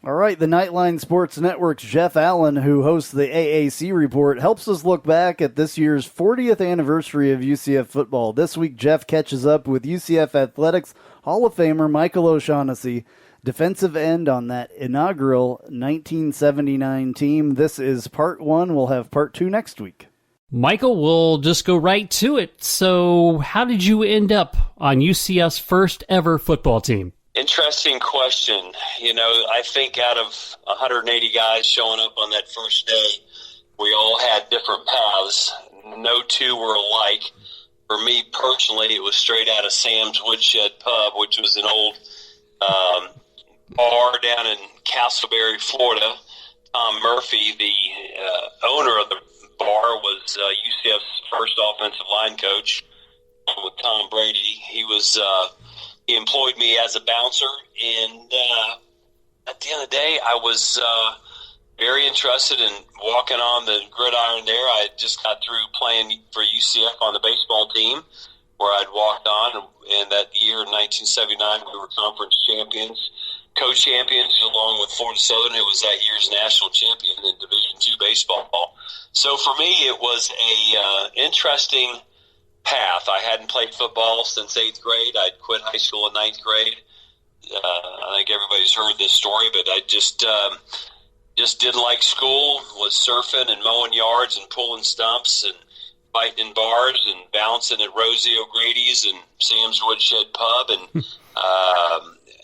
All right, the Knightline Sports Network's Jeff Allen, who hosts the AAC Report, helps us look back at this year's 40th anniversary of UCF football. This week, Jeff catches up with UCF Athletics Hall of Famer Michael O'Shaughnessy, defensive end on that inaugural 1979 team. This is part 1. We'll have part 2 next week. Michael, we'll just go right to it. So how did you end up on UCF's first ever football team? Interesting question. I think out of 180 guys showing up on that first day, we all had different paths. No two were alike. For me personally, it was straight out of Sam's Woodshed Pub, which was an old bar down in Castleberry, Florida. Tom Murphy, the owner of the bar, was UCF's first offensive line coach with Tom Brady. He employed me as a bouncer, and at the end of the day, I was very interested in walking on the gridiron there. I had just got through playing for UCF on the baseball team where I'd walked on, and that year in 1979 we were conference champions, co-champions along with Florida Southern, who was that year's national champion in Division II baseball. So for me, it was a interesting path. I hadn't played football since 8th grade. I'd quit high school in 9th grade. I think everybody's heard this story, but I just didn't like school, was surfing and mowing yards and pulling stumps and fighting in bars and bouncing at Rosie O'Grady's and Sam's Woodshed Pub. And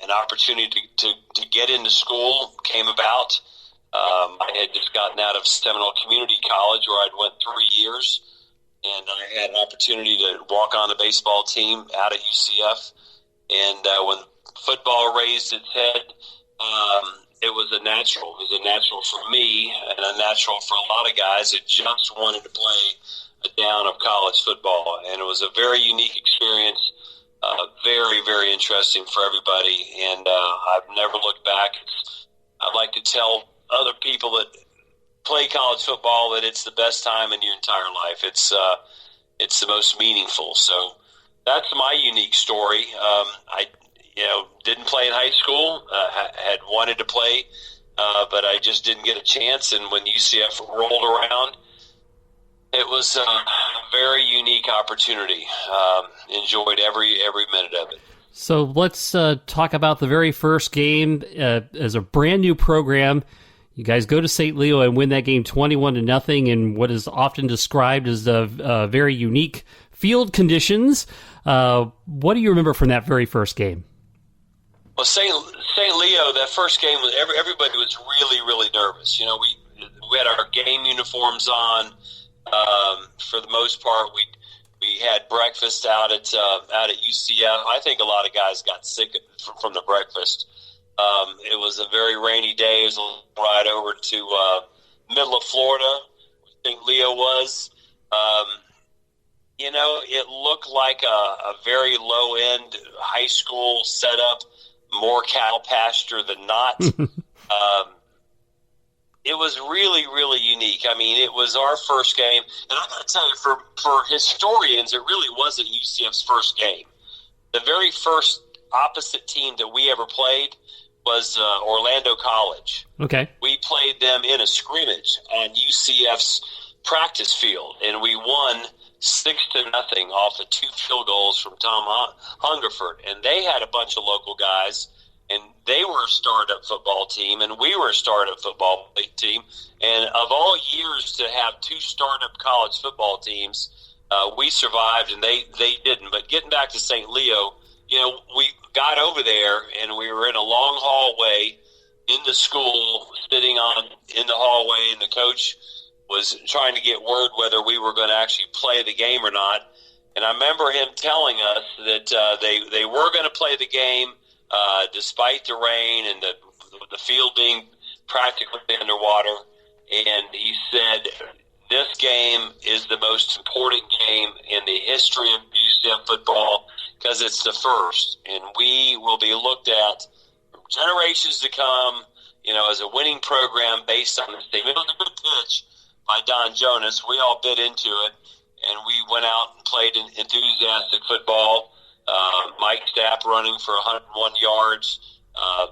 an opportunity to get into school came about. I had just gotten out of Seminole Community College where I'd went 3 years, and I had an opportunity to walk on the baseball team out of UCF. And when football raised its head, it was a natural. It was a natural for me and a natural for a lot of guys that just wanted to play a down of college football. And it was a very unique experience, very, very interesting for everybody. And I've never looked back. I'd like to tell other people that play college football that it's the best time in your entire life. It's the most meaningful. So that's my unique story. I didn't play in high school, had wanted to play, but I just didn't get a chance. And when UCF rolled around, it was a very unique opportunity. Enjoyed every minute of it. So let's talk about the very first game as a brand new program. You guys go to St. Leo and win that game 21-0 in what is often described as very unique field conditions. What do you remember from that very first game? Well, St. Leo, that first game, everybody was really, really nervous. We had our game uniforms on. For the most part, we had breakfast out at UCF. I think a lot of guys got sick from the breakfast. It was a very rainy day. It was a ride over to middle of Florida, where St. Leo was. It looked like a very low-end high school setup, more cow pasture than not. It was really, really unique. I mean, it was our first game. And I got to tell you, for historians, it really wasn't UCF's first game. The very first opposite team that we ever played was Orlando College. Okay. We played them in a scrimmage on UCF's practice field, and we won 6-0 off of 2 field goals from Tom Hungerford. And they had a bunch of local guys, and they were a startup football team, and we were a startup football team. And of all years to have 2 startup college football teams, we survived, and they didn't. But getting back to St. Leo, we got over there, and we were in a long hallway in the school, sitting in the hallway, and the coach was trying to get word whether we were going to actually play the game or not. And I remember him telling us that they were going to play the game despite the rain and the field being practically underwater. And he said, this game is the most important game in the history of UCF football because it's the first. And we will be looked at for generations to come, as a winning program based on this team. It was a good pitch by Don Jonas. We all bit into it, and we went out and played enthusiastic football. Mike Stapp running for 101 yards.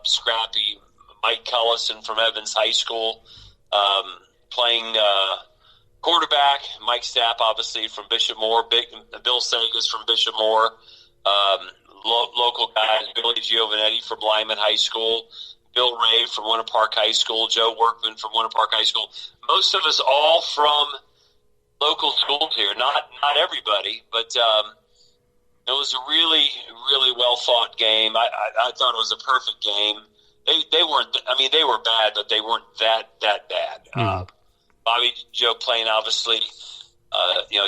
Scrappy Mike Cullison from Evans High School playing quarterback. Mike Stapp, obviously, from Bishop Moore. Bill Sagas from Bishop Moore. Local guys, Billy Giovanetti from Lyman High School. Bill Ray from Winter Park High School. Joe Workman from Winter Park High School. Most of us all from local schools here. Not everybody, but It was a really, really well fought game. I thought it was a perfect game. They weren't. I mean, they were bad, but they weren't that bad. Bobby Joe Plain, obviously,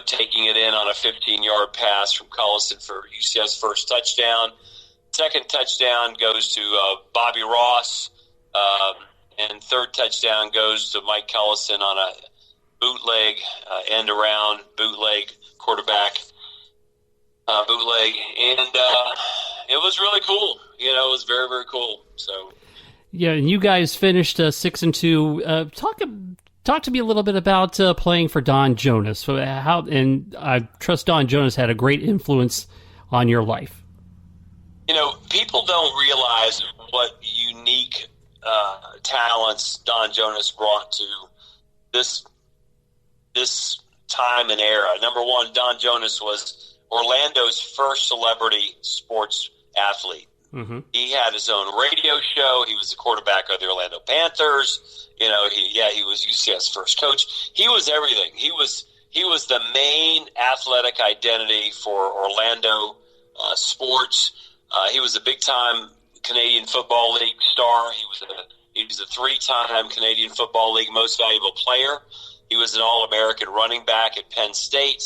taking it in on a 15-yard pass from Cullison for UCF's first touchdown. Second touchdown goes to Bobby Ross, and third touchdown goes to Mike Cullison on a bootleg end around bootleg quarterback. Bootleg, and it was really cool. It was very, very cool. So, yeah, and you guys finished 6-2. Talk to me a little bit about playing for Don Jonas. And I trust Don Jonas had a great influence on your life. People don't realize what unique talents Don Jonas brought to this time and era. Number one, Don Jonas was Orlando's first celebrity sports athlete. Mm-hmm. He had his own radio show. He was the quarterback of the Orlando Panthers. He was UCF's first coach. He was everything. He was the main athletic identity for Orlando sports. He was a big-time Canadian Football League star. He was a three-time Canadian Football League Most Valuable Player. He was an All-American running back at Penn State.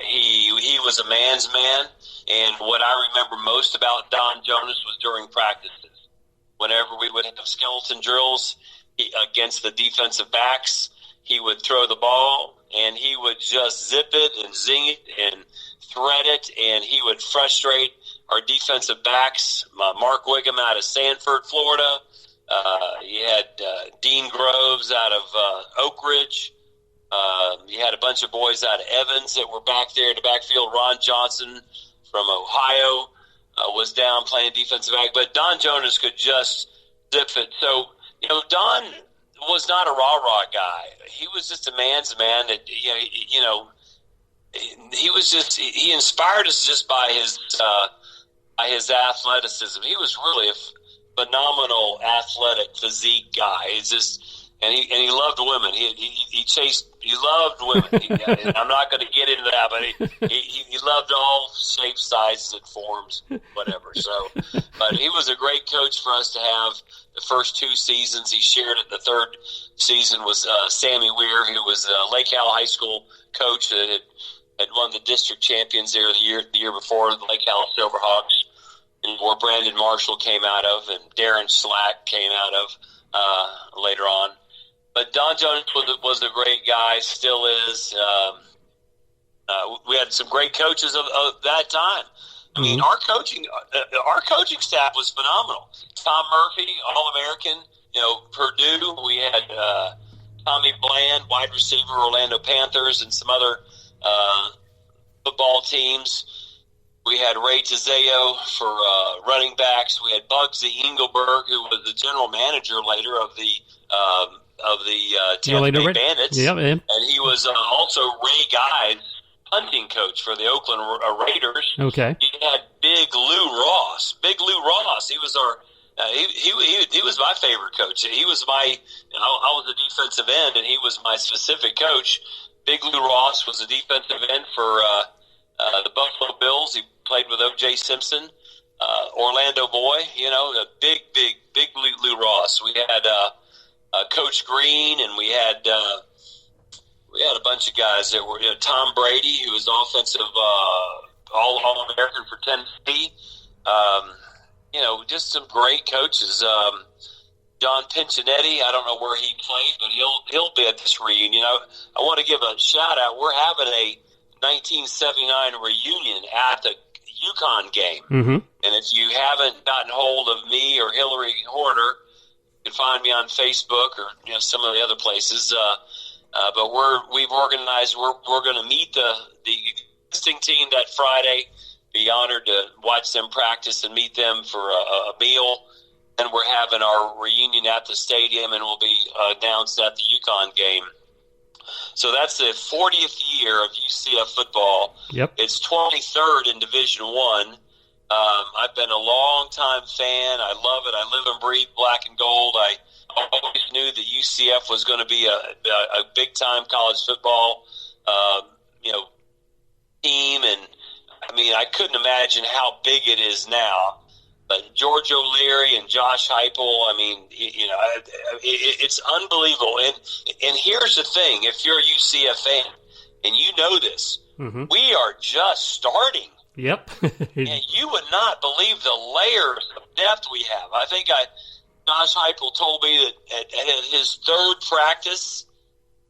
He was a man's man, and what I remember most about Don Jonas was during practices. Whenever we would have skeleton drills against the defensive backs, he would throw the ball, and he would just zip it and zing it and thread it, and he would frustrate our defensive backs. Mark Wiggum out of Sanford, Florida. You had Dean Groves out of Oak Ridge. You had a bunch of boys out of Evans that were back there in the backfield. Ron Johnson from Ohio was down playing defensive back. But Don Jonas could just zip it. So, Don was not a rah-rah guy. He was just a man's man. That he inspired us just by his athleticism. He was really a phenomenal athletic physique guy. And he loved women. He loved women. I'm not going to get into that, but he loved all shapes, sizes, and forms, whatever. So, but he was a great coach for us to have the first two seasons. He shared it. The third season was Sammy Weir, who was a Lake Howell High School coach that had won the district champions there the year before, the Lake Howell Silverhawks, and where Brandon Marshall came out of, and Darren Slack came out of later on. But Don Jones was a great guy, still is. We had some great coaches of that time. I mean, our coaching staff was phenomenal. Tom Murphy, All-American, Purdue. We had Tommy Bland, wide receiver, Orlando Panthers, and some other football teams. We had Ray Tizeo for running backs. We had Bugsy Engelberg, who was the general manager later of the Tampa Bay Bandits. Yeah, man. And he was also Ray Guy's punting coach for the Oakland Raiders. Okay. He had Big Lou Ross. He was our he was my favorite coach. He was I was a defensive end, and he was my specific coach. Big Lou Ross was a defensive end for the Buffalo Bills. He played with O.J. Simpson. Orlando boy, a big Lou Ross. We had Coach Green, and we had a bunch of guys that were Tom Brady, who was offensive All-American for Tennessee. Just some great coaches. John Pincinetti, I don't know where he played, but he'll be at this reunion. I want to give a shout out. We're having a 1979 reunion at the UConn game, and if you haven't gotten hold of me or Hillary Horner, you can find me on Facebook or some of the other places. But we've organized. We're going to meet the existing team that Friday. Be honored to watch them practice and meet them for a meal. And we're having our reunion at the stadium, and will be announced at the UConn game. So that's the 40th year of UCF football. Yep. It's 23rd in Division I. I've been a long-time fan. I love it. I live and breathe black and gold. I always knew that UCF was going to be a big-time college football team. And, I mean, I couldn't imagine how big it is now. But George O'Leary and Josh Heupel, I mean, it's unbelievable. And here's the thing: if you're a UCF fan, and you know this, we are just starting. Yep. And you would not believe the layers of depth we have. I think Josh Heupel told me that at his third practice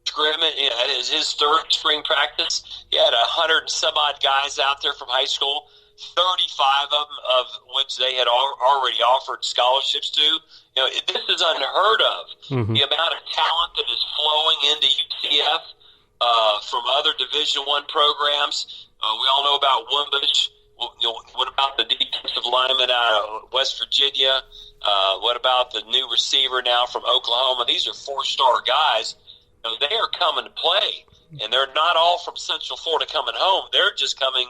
scrimmage, at his third spring practice, he had 100 and some odd guys out there from high school. 35 of them, of which they had already offered scholarships to. This is unheard of. The amount of talent that is flowing into UCF from other Division I programs. We all know about Wimbush. What about the defensive lineman out of West Virginia? What about the new receiver now from Oklahoma? These are 4-star guys. They are coming to play, and they're not all from Central Florida coming home. They're just coming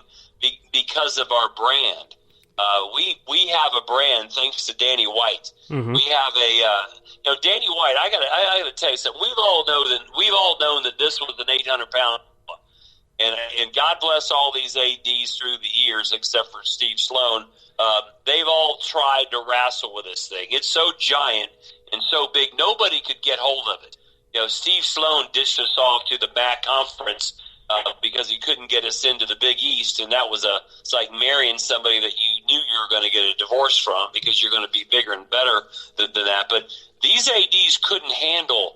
because of our brand. We have a brand thanks to Danny White. We have a Danny White. I gotta tell you something. We've all known that this was an 800-pound, and God bless all these ADs through the years, except for Steve Sloan. They've all tried to wrestle with this thing. It's so giant and so big, nobody could get hold of it. Steve Sloan dished us off to the MAC conference because he couldn't get us into the Big East, and it's like marrying somebody that you knew you were going to get a divorce from because you're going to be bigger and better than that. But these ADs couldn't handle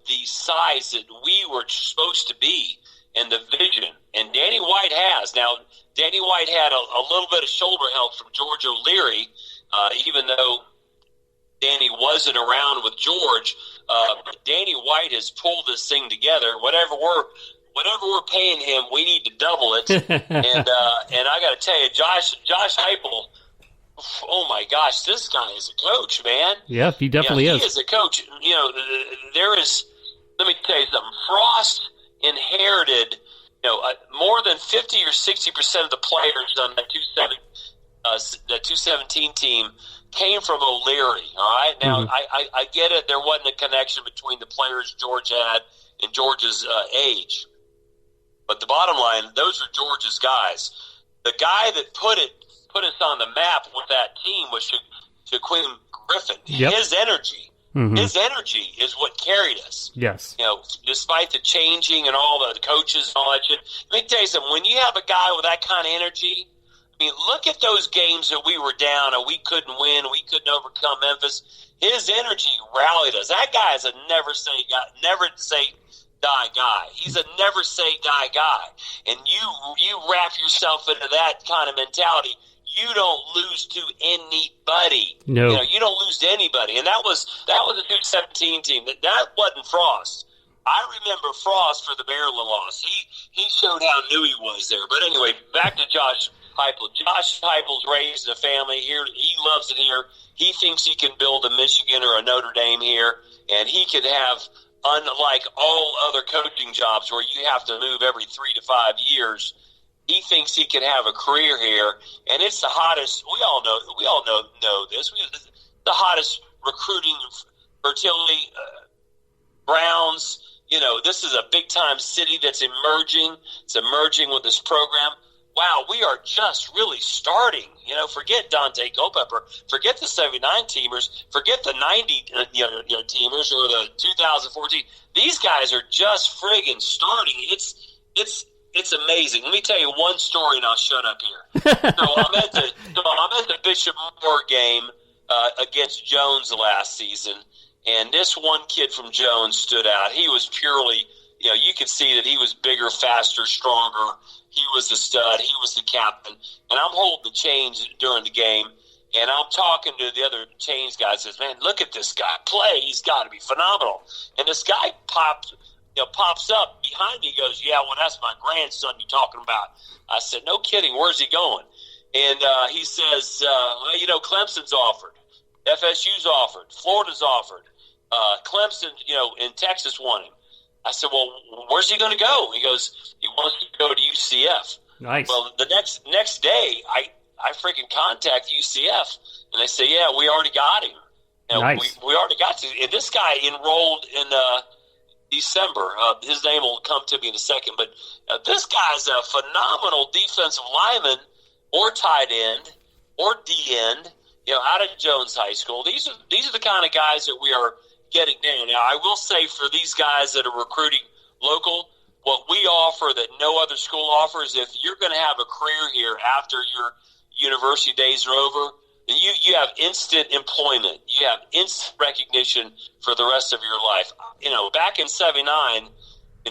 the size that we were supposed to be and the vision, and Danny White has. Now, Danny White had a little bit of shoulder help from George O'Leary, even though Danny wasn't around with George. Danny White has pulled this thing together. Whatever we're paying him, we need to double it. and I got to tell you, Josh Heupel, oh my gosh, this guy is a coach, man. Yeah, he definitely is. He is a coach. There is. Let me tell you something. Frost inherited, more than 50 or 60% of the players on that 217 team came from O'Leary. All right, now I get it. There wasn't a connection between the players George had and George's age. But the bottom line, those are George's guys. The guy that put us on the map with that team was Shaquem Griffin. Yep. His energy is what carried us. Yes. Despite the changing and all the coaches and all that shit. Let me tell you something. When you have a guy with that kind of energy, I mean, look at those games that we were down and we couldn't win, we couldn't overcome Memphis. His energy rallied us. That guy is a never say die guy. He's a never say die guy. And you wrap yourself into that kind of mentality, you don't lose to anybody. No. You don't lose to anybody. And that was a 217 team. That wasn't Frost. I remember Frost for the Maryland loss. He showed how new he was there. But anyway, back to Josh Heupel. Josh Heupel's raised a family here. He loves it here. He thinks he can build a Michigan or a Notre Dame here, and he could have, unlike all other coaching jobs where you have to move every 3 to 5 years, he thinks he can have a career here, and it's the hottest. We all know this. The hottest recruiting fertility Browns. This is a big time city that's emerging. It's emerging with this program. Wow, we are just really starting. Forget Dante Culpepper, forget the 79 teamers, forget the 90 teamers or the 2014. These guys are just friggin' starting. It's amazing. Let me tell you one story, and I'll shut up here. I'm at the Bishop Moore game against Jones last season, and this one kid from Jones stood out. He was purely, you could see that he was bigger, faster, stronger. He was the stud. He was the captain. And I'm holding the chains during the game, and I'm talking to the other chains guy. Says, "Man, look at this guy play. He's got to be phenomenal." And this guy pops up behind me. He goes, "Yeah, well, that's my grandson you're talking about." I said, "No kidding. Where's he going?" And he says, "Well, Clemson's offered. FSU's offered. Florida's offered. Clemson, in Texas want him." I said, "Well, where's he going to go?" He goes, "He wants to go to UCF." Nice. Well, the next day, I freaking contact UCF, and they say, "Yeah, we already got him. Nice. We already got to." And this guy enrolled in December. His name will come to me in a second, but this guy's a phenomenal defensive lineman or tight end or D-end, out of Jones High School. These are the kind of guys that we are getting now. Now, I will say for these guys that are recruiting local, what we offer that no other school offers, if you're going to have a career here after your university days are over, then you have instant employment. You have instant recognition for the rest of your life. Back in 79,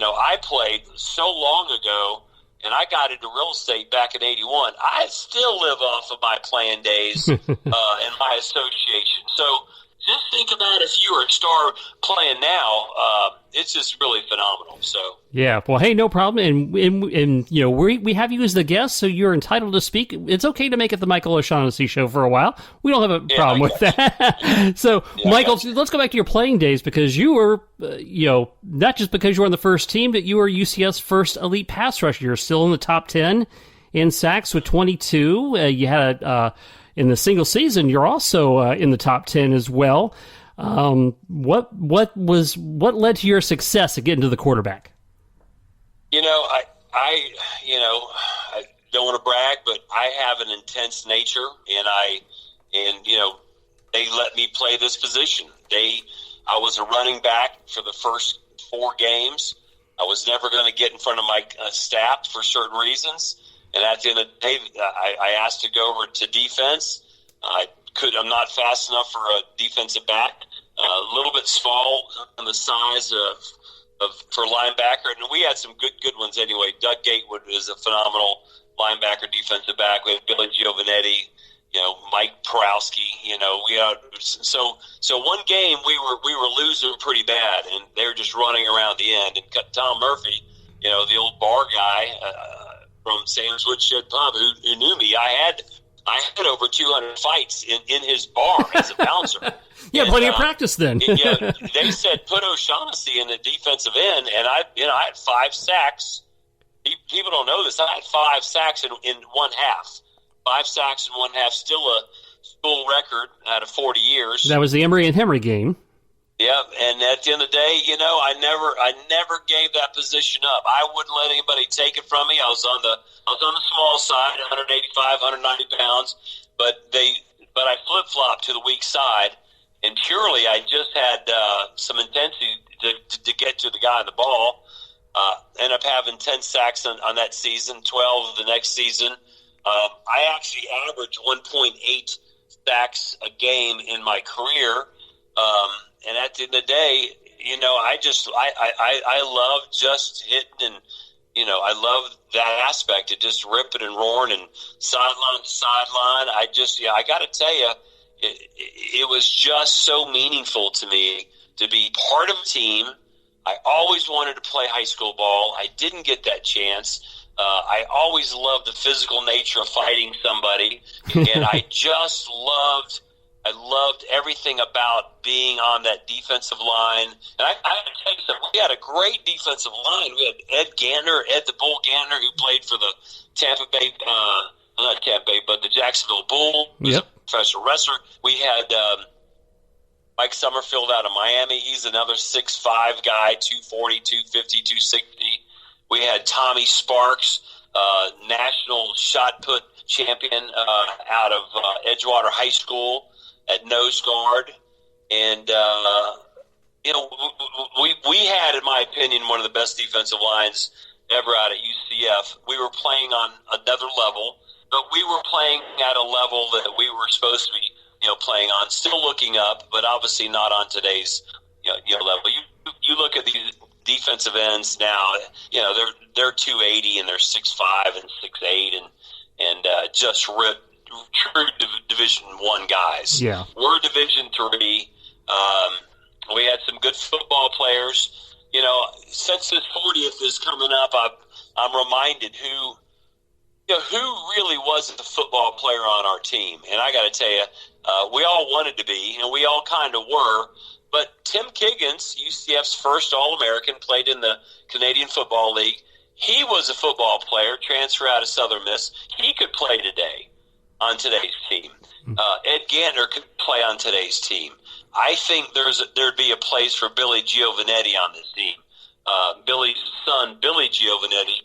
I played so long ago, and I got into real estate back in 81. I still live off of my playing days and my association. So just think about if you were a star playing now, it's just really phenomenal. So yeah, well, hey, no problem, and we have you as the guest, so you're entitled to speak. It's okay to make it the Michael O'Shaughnessy show for a while. We don't have a problem with that. So, Michael, let's go back to your playing days, because you were, not just because you were on the first team, but you were UCF's first elite pass rusher. You're still in the top 10 in sacks with 22. You had in the single season, you're also in the top 10 as well. What led to your success at getting to the quarterback? I don't want to brag, but I have an intense nature, and they let me play this position. I was a running back for the first 4 games. I was never going to get in front of my staff for certain reasons. And at the end of the day, I asked to go over to defense. I'm not fast enough for a defensive back. A little bit small on the size for linebacker, and we had some good ones anyway. Doug Gatewood is a phenomenal linebacker, defensive back. We had Billy Giovanetti, Mike Porowski. We had so one game we were losing pretty bad, and they were just running around the end. And Tom Murphy, the old bar guy from Sam's Woodshed Pub, who knew me. I had over 200 fights in his bar as a bouncer. Yeah, plenty of practice then. They said put O'Shaughnessy in the defensive end, and I had 5 sacks. People don't know this. I had 5 sacks in one half. 5 sacks in one half, still a school record out of 40 years. That was the Emory and Henry game. Yeah, and at the end of the day, I never gave that position up. I wouldn't let anybody take it from me. I was on the small side, 185, 190 pounds, but I flip-flopped to the weak side, and purely I just had some intensity to get to the guy on the ball. Ended up having 10 sacks on that season, 12 the next season. I actually averaged 1.8 sacks a game in my career. And at the end of the day, I love just hitting, and I love that aspect of just ripping and roaring and sideline to sideline. I got to tell you, it was just so meaningful to me to be part of a team. I always wanted to play high school ball. I didn't get that chance. I always loved the physical nature of fighting somebody, and I loved everything about being on that defensive line. And I have to tell you something, we had a great defensive line. We had Ed the Bull Gantner, who played for the the Jacksonville Bull. He was a professional wrestler. We had Mike Summerfield out of Miami. He's another 6'5 guy, 240, 250, 260. We had Tommy Sparks, national shot put champion out of Edgewater High School at nose guard. And, we had, in my opinion, one of the best defensive lines ever out at UCF. We were playing on another level, but we were playing at a level that we were supposed to be, playing on, still looking up, but obviously not on today's, level. You look at these defensive ends now, they're 280 and they're 6'5 and 6'8 and just ripped. True Division I guys. Yeah, we're Division III. We had some good football players. Since this 40th is coming up, I'm reminded who really was the football player on our team. And I got to tell you, we all wanted to be, and we all kind of were. But Tim Kiggins, UCF's first All-American, played in the Canadian Football League. He was a football player, transfer out of Southern Miss. He could play today on today's team. Ed Gantner could play on today's team. I think there'd be a place for Billy Giovanetti on this team. Billy's son, Billy Giovanetti,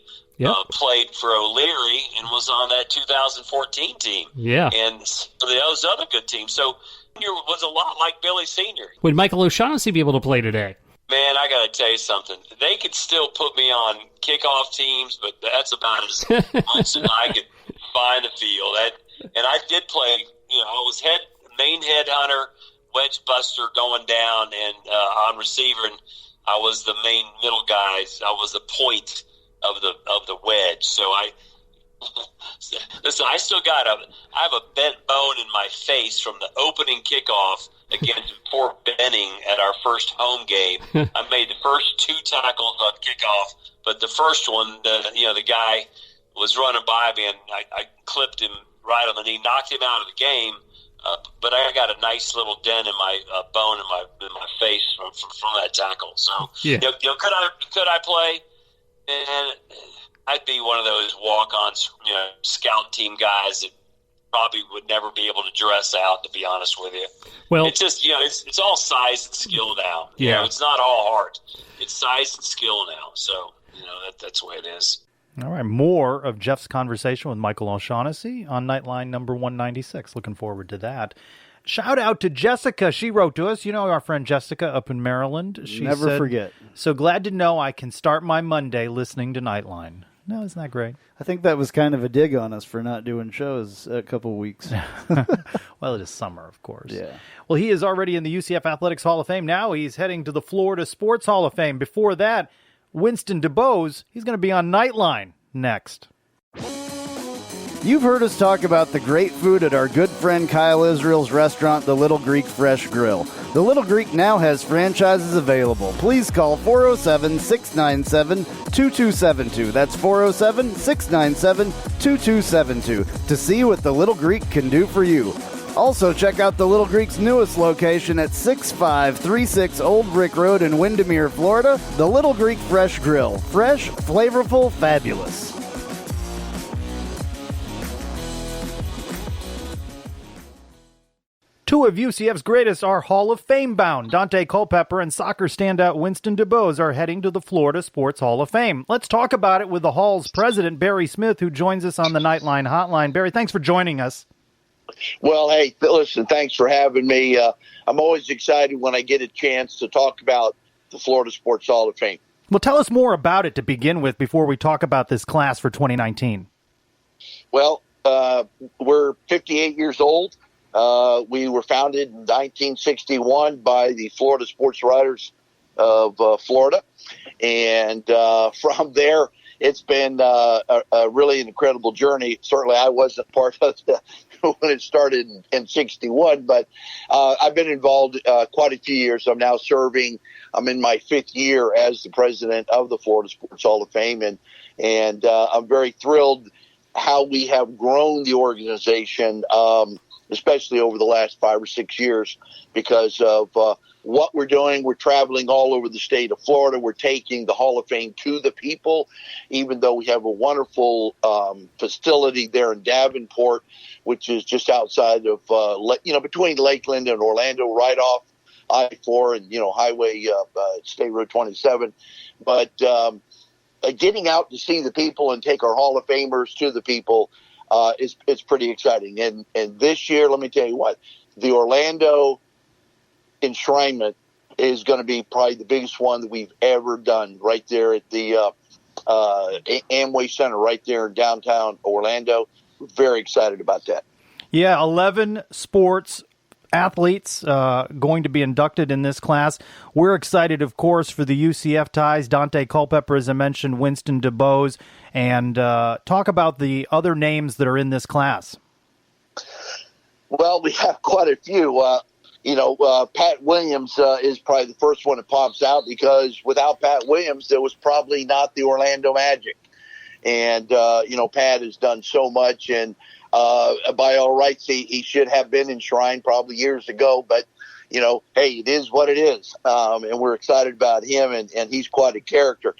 played for O'Leary and was on that 2014 team. Yeah. And those other good teams. So Senior was a lot like Billy Senior. Would Michael O'Shaughnessy be able to play today? Man, I got to tell you something. They could still put me on kickoff teams, but that's about as much as I could find the field. And I did play, I was main headhunter, wedge buster going down and on receiver, and I was the main middle guy. I was the point of the wedge. So listen, I have a bent bone in my face from the opening kickoff against Fort Benning at our first home game. I made the first 2 tackles on kickoff, but the first one, the guy was running by me, and I clipped him right on the knee, knocked him out of the game. But I got a nice little dent in my bone in my face from that tackle. So, could I play? And I'd be one of those walk-ons, scout team guys that probably would never be able to dress out, to be honest with you. Well, it's just, it's all size and skill now. Yeah. It's not all heart. It's size and skill now. So, that's the way it is. All right, more of Jeff's conversation with Michael O'Shaughnessy on Knightline number 196. Looking forward to that. Shout out to Jessica. She wrote to us. You know our friend Jessica up in Maryland. She Never said, forget. So glad to know I can start my Monday listening to Knightline. No, isn't that great? I think that was kind of a dig on us for not doing shows a couple weeks. Well, it is summer, of course. Yeah. Well, he is already in the UCF Athletics Hall of Fame. Now he's heading to the Florida Sports Hall of Fame. Before that, Winston Dubose, he's going to be on Knightline next. You've heard us talk about the great food at our good friend Kyle Israel's restaurant, The Little Greek Fresh Grill. The Little Greek now has franchises available. Please call 407-697-2272. That's 407-697-2272 to see what The Little Greek can do for you. Also, check out The Little Greek's newest location at 6536 Old Brick Road in Windermere, Florida. The Little Greek Fresh Grill. Fresh, flavorful, fabulous. Two of UCF's greatest are Hall of Fame bound. Dante Culpepper and soccer standout Winston Dubose are heading to the Florida Sports Hall of Fame. Let's talk about it with the Hall's president, Barry Smith, who joins us on the Knightline hotline. Barry, thanks for joining us. Well, hey, listen, thanks for having me. I'm always excited when I get a chance to talk about the Florida Sports Hall of Fame. Well, tell us more about it to begin with before we talk about this class for 2019. Well, we're 58 years old. We were founded in 1961 by the Florida Sports Writers of Florida. And from there, it's been a really incredible journey. Certainly, I wasn't part of it when it started in 61, but I've been involved quite a few years. I'm now serving. I'm in my 5th year as the president of the Florida Sports Hall of Fame, and I'm very thrilled how we have grown the organization, especially over the last 5 or 6 years, because of what we're doing. We're traveling all over the state of Florida. We're taking the Hall of Fame to the people, even though we have a wonderful facility there in Davenport, which is just outside of, between Lakeland and Orlando, right off I-4 and, Highway State Road 27. But getting out to see the people and take our Hall of Famers to the people it's pretty exciting. And this year, let me tell you what, the Orlando enshrinement is going to be probably the biggest one that we've ever done right there at the Amway Center right there in downtown Orlando. We're very excited about that. Yeah, 11 sports athletes going to be inducted in this class. We're excited, of course, for the UCF ties. Dante Culpepper, as I mentioned, Winston Dubose, and talk about the other names that are in this class. Well, we have quite a few. Pat Williams is probably the first one that pops out, because without Pat Williams, there was probably not the Orlando Magic. And, Pat has done so much, and by all rights, he should have been enshrined probably years ago. But, hey, it is what it is. And we're excited about him, and he's quite a character.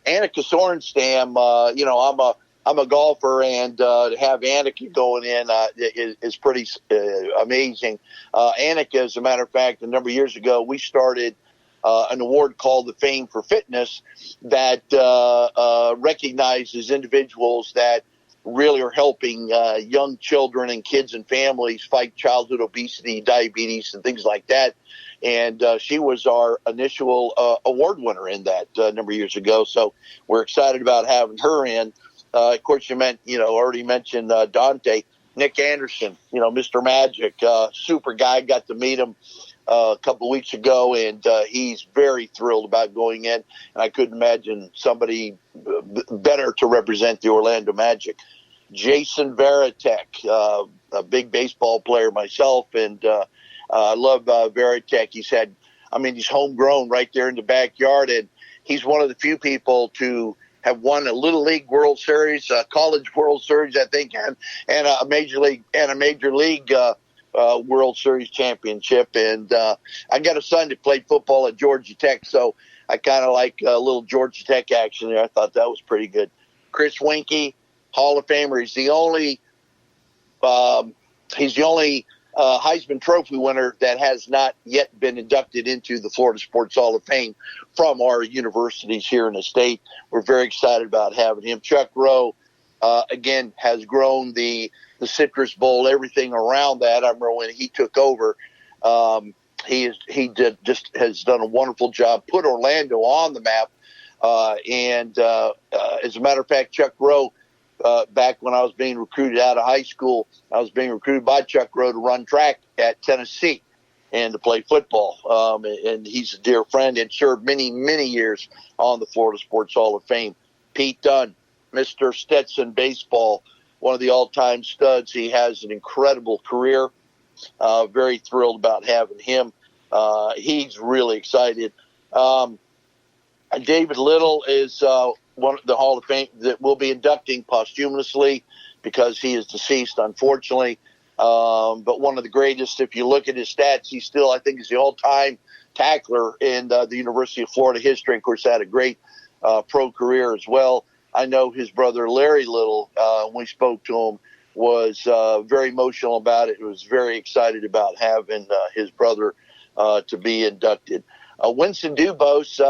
Annika Sorenstam, I'm a golfer, and to have Annika going in is pretty amazing. Annika, as a matter of fact, a number of years ago, we started an award called the Fame for Fitness that recognizes individuals that really are helping young children and kids and families fight childhood obesity, diabetes, and things like that. And she was our initial award winner in that a number of years ago. So we're excited about having her in. Of course, already mentioned Dante. Nick Anderson, Mr. Magic, super guy. Got to meet him a couple of weeks ago, and he's very thrilled about going in. And I couldn't imagine somebody better to represent the Orlando Magic. Jason Varitek, a big baseball player myself, and I love Varitek. He's homegrown right there in the backyard, and he's one of the few people to have won a Little League World Series, a College World Series, I think, and a Major League World Series championship. And I got a son that played football at Georgia Tech, so I kind of like a little Georgia Tech action there. I thought that was pretty good. Chris Winkie, Hall of Famer. He's the only Heisman Trophy winner that has not yet been inducted into the Florida Sports Hall of Fame from our universities here in the state. We're very excited about having him. Chuck Rowe, again, has grown the Citrus Bowl, everything around that. I remember when he took over, he has done a wonderful job, put Orlando on the map. And as a matter of fact, Chuck Rowe, back when I was being recruited out of high school, I was being recruited by Chuck Rowe to run track at Tennessee and to play football. And he's a dear friend and served many, many years on the Florida Sports Hall of Fame. Pete Dunn, Mr. Stetson Baseball, one of the all-time studs. He has an incredible career. Very thrilled about having him. He's really excited. David Little is one of the Hall of Fame that we'll be inducting posthumously because he is deceased, unfortunately. But one of the greatest, if you look at his stats, he still, I think, is the all-time tackler in the University of Florida history. Of course, had a great pro career as well. I know his brother Larry Little, when we spoke to him, was very emotional about it. He was very excited about having his brother to be inducted. Winston Dubose,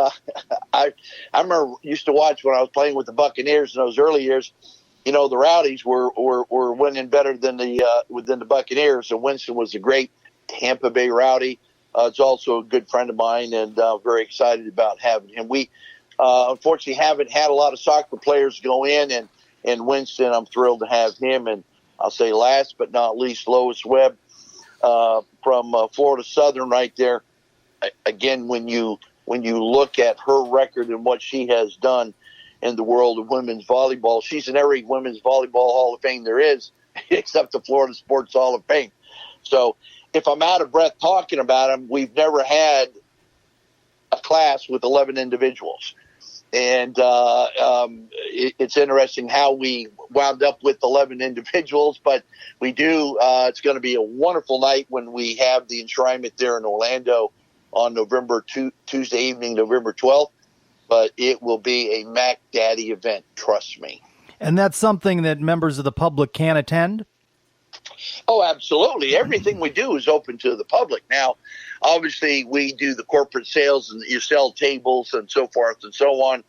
I remember used to watch when I was playing with the Buccaneers in those early years. The Rowdies were winning better than the Buccaneers, and Winston was a great Tampa Bay Rowdy. It's also a good friend of mine, and very excited about having him. We unfortunately haven't had a lot of soccer players go in, and Winston, I'm thrilled to have him. And I'll say last but not least, Lois Webb from Florida Southern right there. Again, when you look at her record and what she has done in the world of women's volleyball, she's in every women's volleyball Hall of Fame there is, except the Florida Sports Hall of Fame. So if I'm out of breath talking about them, we've never had a class with 11 individuals. And it's interesting how we wound up with 11 individuals, but we do. It's going to be a wonderful night when we have the enshrinement there in Orlando on Tuesday evening, November 12th. But it will be a Mac Daddy event, trust me. And that's something that members of the public can attend? Oh, absolutely. Everything we do is open to the public. Now, obviously, we do the corporate sales and you sell tables and so forth and so on.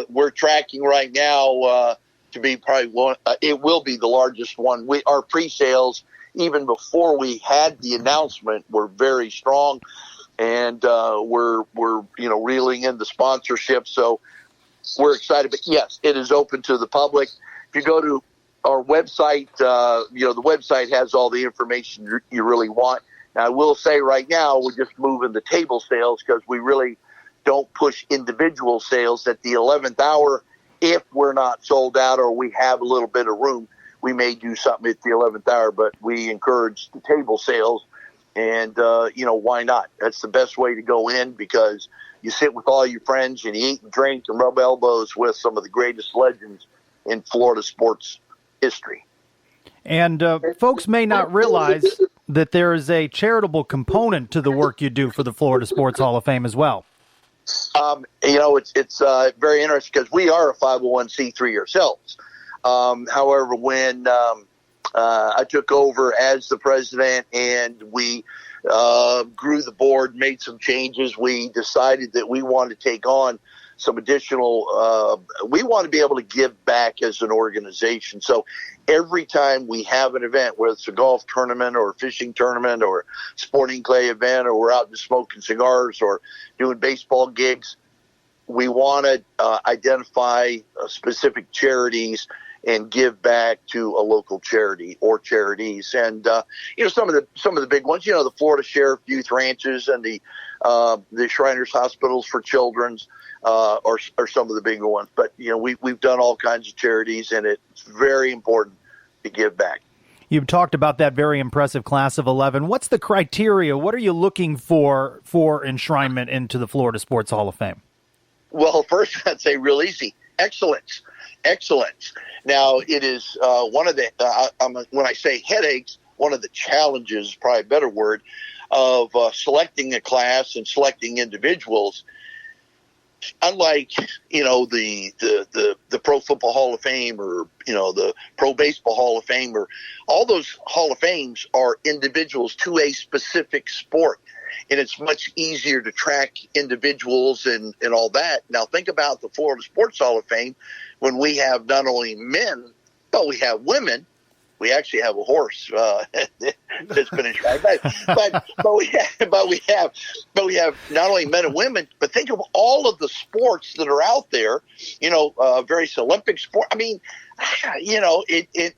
We're tracking right now to be probably one. It will be the largest one. Our pre-sales, even before we had the announcement, were very strong. And we're reeling in the sponsorship, so we're excited. But yes, it is open to the public. If you go to our website, the website has all the information you really want. Now, I will say right now we're just moving the table sales because we really don't push individual sales at the 11th hour. If we're not sold out or we have a little bit of room, we may do something at the 11th hour. But we encourage the table sales. And, why not? That's the best way to go in because you sit with all your friends and you eat and drink and rub elbows with some of the greatest legends in Florida sports history. And folks may not realize that there is a charitable component to the work you do for the Florida Sports Hall of Fame as well. It's very interesting because we are a 501c3 ourselves. However, when I took over as the president and we grew the board, made some changes. We decided that we wanted to take on some additional, we want to be able to give back as an organization. So every time we have an event, whether it's a golf tournament or a fishing tournament or sporting clay event, or we're out just smoking cigars or doing baseball gigs, we want to identify specific charities and give back to a local charity or charities. And, some of the big ones, the Florida Sheriff Youth Ranches and the Shriners Hospitals for Children's, are some of the bigger ones. But, we've done all kinds of charities, and it's very important to give back. You've talked about that very impressive class of 11. What's the criteria? What are you looking for enshrinement into the Florida Sports Hall of Fame? Well, first I'd say real easy. Excellence. Now, it is one of the, when I say headaches, one of the challenges, probably a better word, of selecting a class and selecting individuals. Unlike, the Pro Football Hall of Fame or, the Pro Baseball Hall of Fame, or all those Hall of Fames are individuals to a specific sport. And it's much easier to track individuals and all that. Now, think about the Florida Sports Hall of Fame when we have not only men, but we have women. We actually have a horse that's been enshrined, but we have not only men and women, but think of all of the sports that are out there. Various Olympic sport. I mean,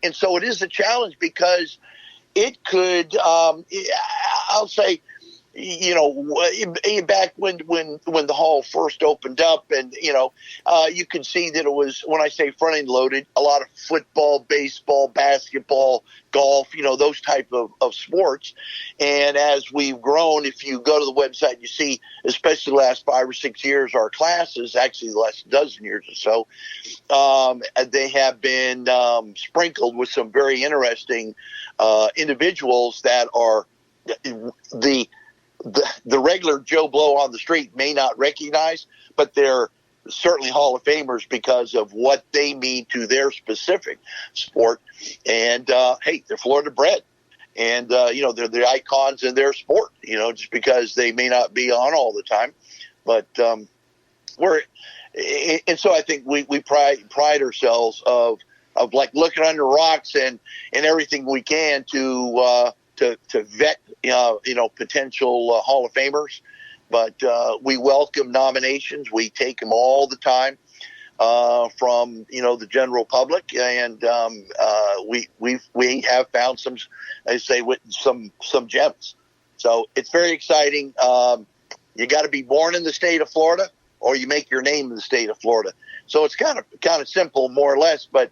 and so it is a challenge because it could. I'll say, back when the hall first opened up, and you can see that it was, when I say front end loaded, a lot of football, baseball, basketball, golf, those type of sports. And as we've grown, if you go to the website, you see, especially the last 5 or 6 years, our classes, actually the last dozen years or so, they have been sprinkled with some very interesting individuals that are the regular Joe Blow on the street may not recognize, but they're certainly Hall of Famers because of what they mean to their specific sport. And, they're Florida bred. And, they're the icons in their sport, just because they may not be on all the time. But and so I think we pride ourselves of like looking under rocks and everything we can to vet, potential Hall of Famers. But we welcome nominations. We take them all the time from, the general public. And we have found some gems. So it's very exciting. You got to be born in the state of Florida, or you make your name in the state of Florida. So it's kind of simple, more or less. But,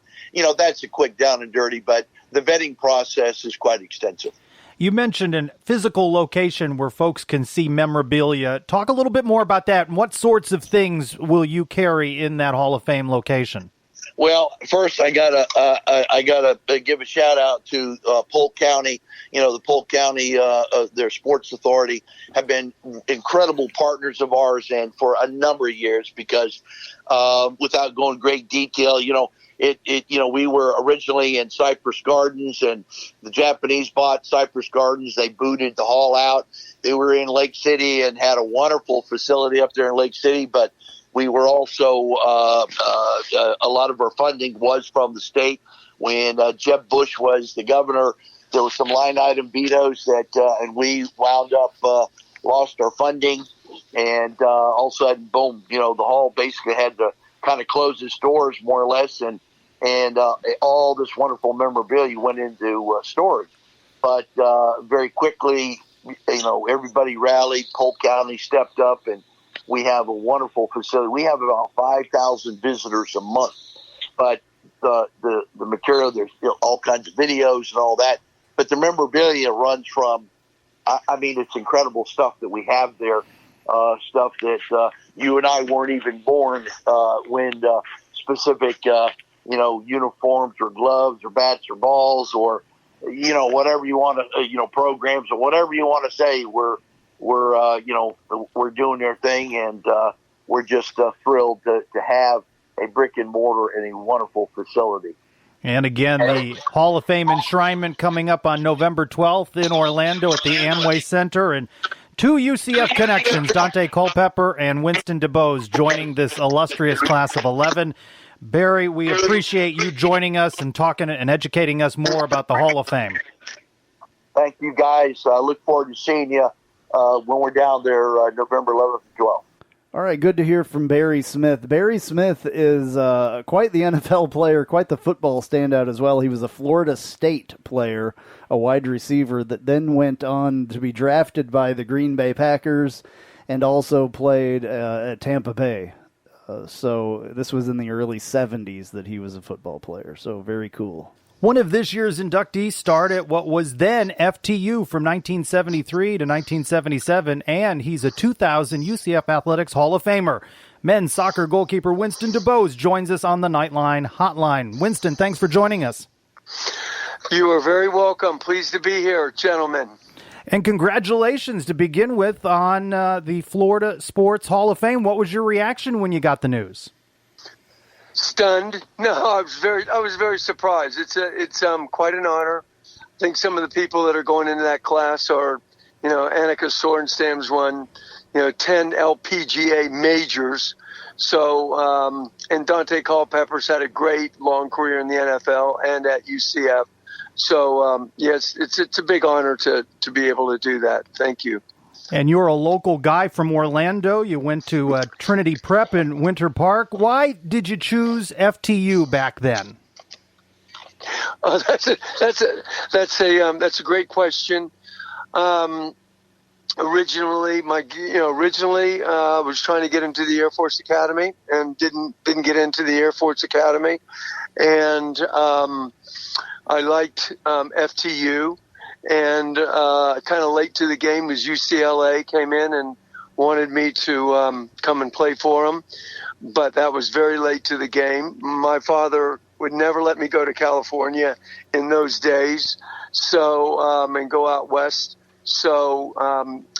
that's a quick down and dirty. But the vetting process is quite extensive. You mentioned a physical location where folks can see memorabilia. Talk a little bit more about that, and what sorts of things will you carry in that Hall of Fame location? Well, first I gotta give a shout out to Polk County. The Polk County, their sports authority, have been incredible partners of ours, and for a number of years. Because without going great detail, we were originally in Cypress Gardens, and the Japanese bought Cypress Gardens. They booted the hall out. They were in Lake City and had a wonderful facility up there in Lake City. But we were also, a lot of our funding was from the state. When Jeb Bush was the governor, there was some line item vetoes and we wound up, lost our funding. And all of a sudden, boom, the hall basically had to kind of close its doors, more or less, and all this wonderful memorabilia went into storage. But very quickly, everybody rallied. Polk County stepped up, and we have a wonderful facility. We have about 5,000 visitors a month. But the material, there's all kinds of videos and all that. But the memorabilia runs from, it's incredible stuff that we have there. Stuff that you and I weren't even born when specific, uniforms or gloves or bats or balls or, whatever you want to, programs or whatever you want to say. We're doing their thing, and we're just thrilled to have a brick and mortar and a wonderful facility. And again, the Hall of Fame enshrinement coming up on November 12th in Orlando at the Amway Center. And two UCF connections, Dante Culpepper and Winston Dubose, joining this illustrious class of 11. Barry, we appreciate you joining us and talking and educating us more about the Hall of Fame. Thank you, guys. I look forward to seeing you when we're down there November 11th and 12th. All right, good to hear from Barry Smith. Barry Smith is quite the NFL player, quite the football standout as well. He was a Florida State player, a wide receiver that then went on to be drafted by the Green Bay Packers and also played at Tampa Bay. So this was in the early 70s that he was a football player, so very cool. One of this year's inductees started at what was then FTU from 1973 to 1977, and he's a 2000 UCF Athletics Hall of Famer. Men's soccer goalkeeper Winston Dubose joins us on the Knightline hotline. Winston, thanks for joining us. You are very welcome. Pleased to be here, gentlemen. And congratulations to begin with on the Florida Sports Hall of Fame. What was your reaction when you got the news? Stunned. No, I was very surprised. It's quite an honor. I think some of the people that are going into that class are, Annika Sorenstam's won, 10 LPGA majors. So, and Dante Culpepper's had a great long career in the NFL and at UCF. So, yes, it's a big honor to be able to do that. Thank you. And you're a local guy from Orlando. You went to Trinity Prep in Winter Park. Why did you choose FTU back then? That's a great question. Originally, I was trying to get into the Air Force Academy and didn't get into the Air Force Academy, and I liked FTU. And kind of late to the game was UCLA came in and wanted me to come and play for them. But that was very late to the game. My father would never let me go to California in those days, so and go out west. So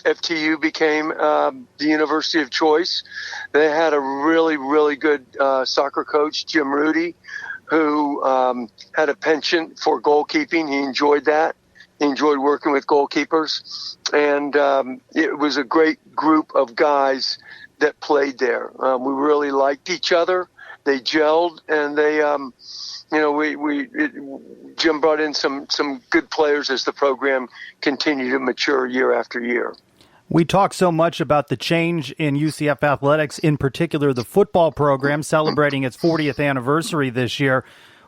FTU became the university of choice. They had a really, really good soccer coach, Jim Rudy, who had a penchant for goalkeeping. He enjoyed that. He enjoyed working with goalkeepers, and it was a great group of guys that played there. We really liked each other. They gelled, and they, Jim brought in some good players as the program continued to mature year after year. We talk so much about the change in UCF athletics, in particular the football program celebrating its 40th anniversary this year.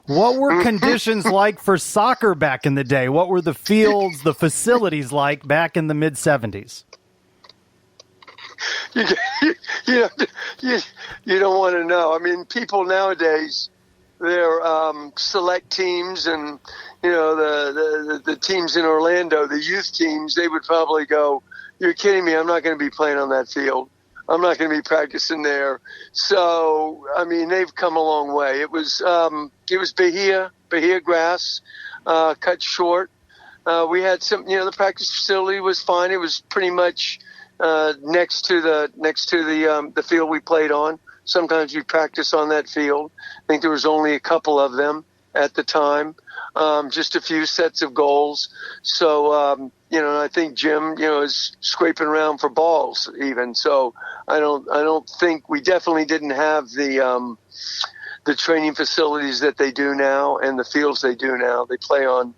What were conditions like for soccer back in the day? What were the fields, the facilities like back in the mid-'70s? You don't want to know. I mean, people nowadays, they're select teams, and the teams in Orlando, the youth teams, they would probably go, "You're kidding me! I'm not going to be playing on that field. I'm not going to be practicing there." So, I mean, they've come a long way. It was Bahia grass, cut short. We had some, the practice facility was fine. It was pretty much next to the field we played on. Sometimes we practiced on that field. I think there was only a couple of them at the time, just a few sets of goals. So, I think Jim, is scraping around for balls even. So I don't think we definitely didn't have the training facilities that they do now and the fields they do now. They play on,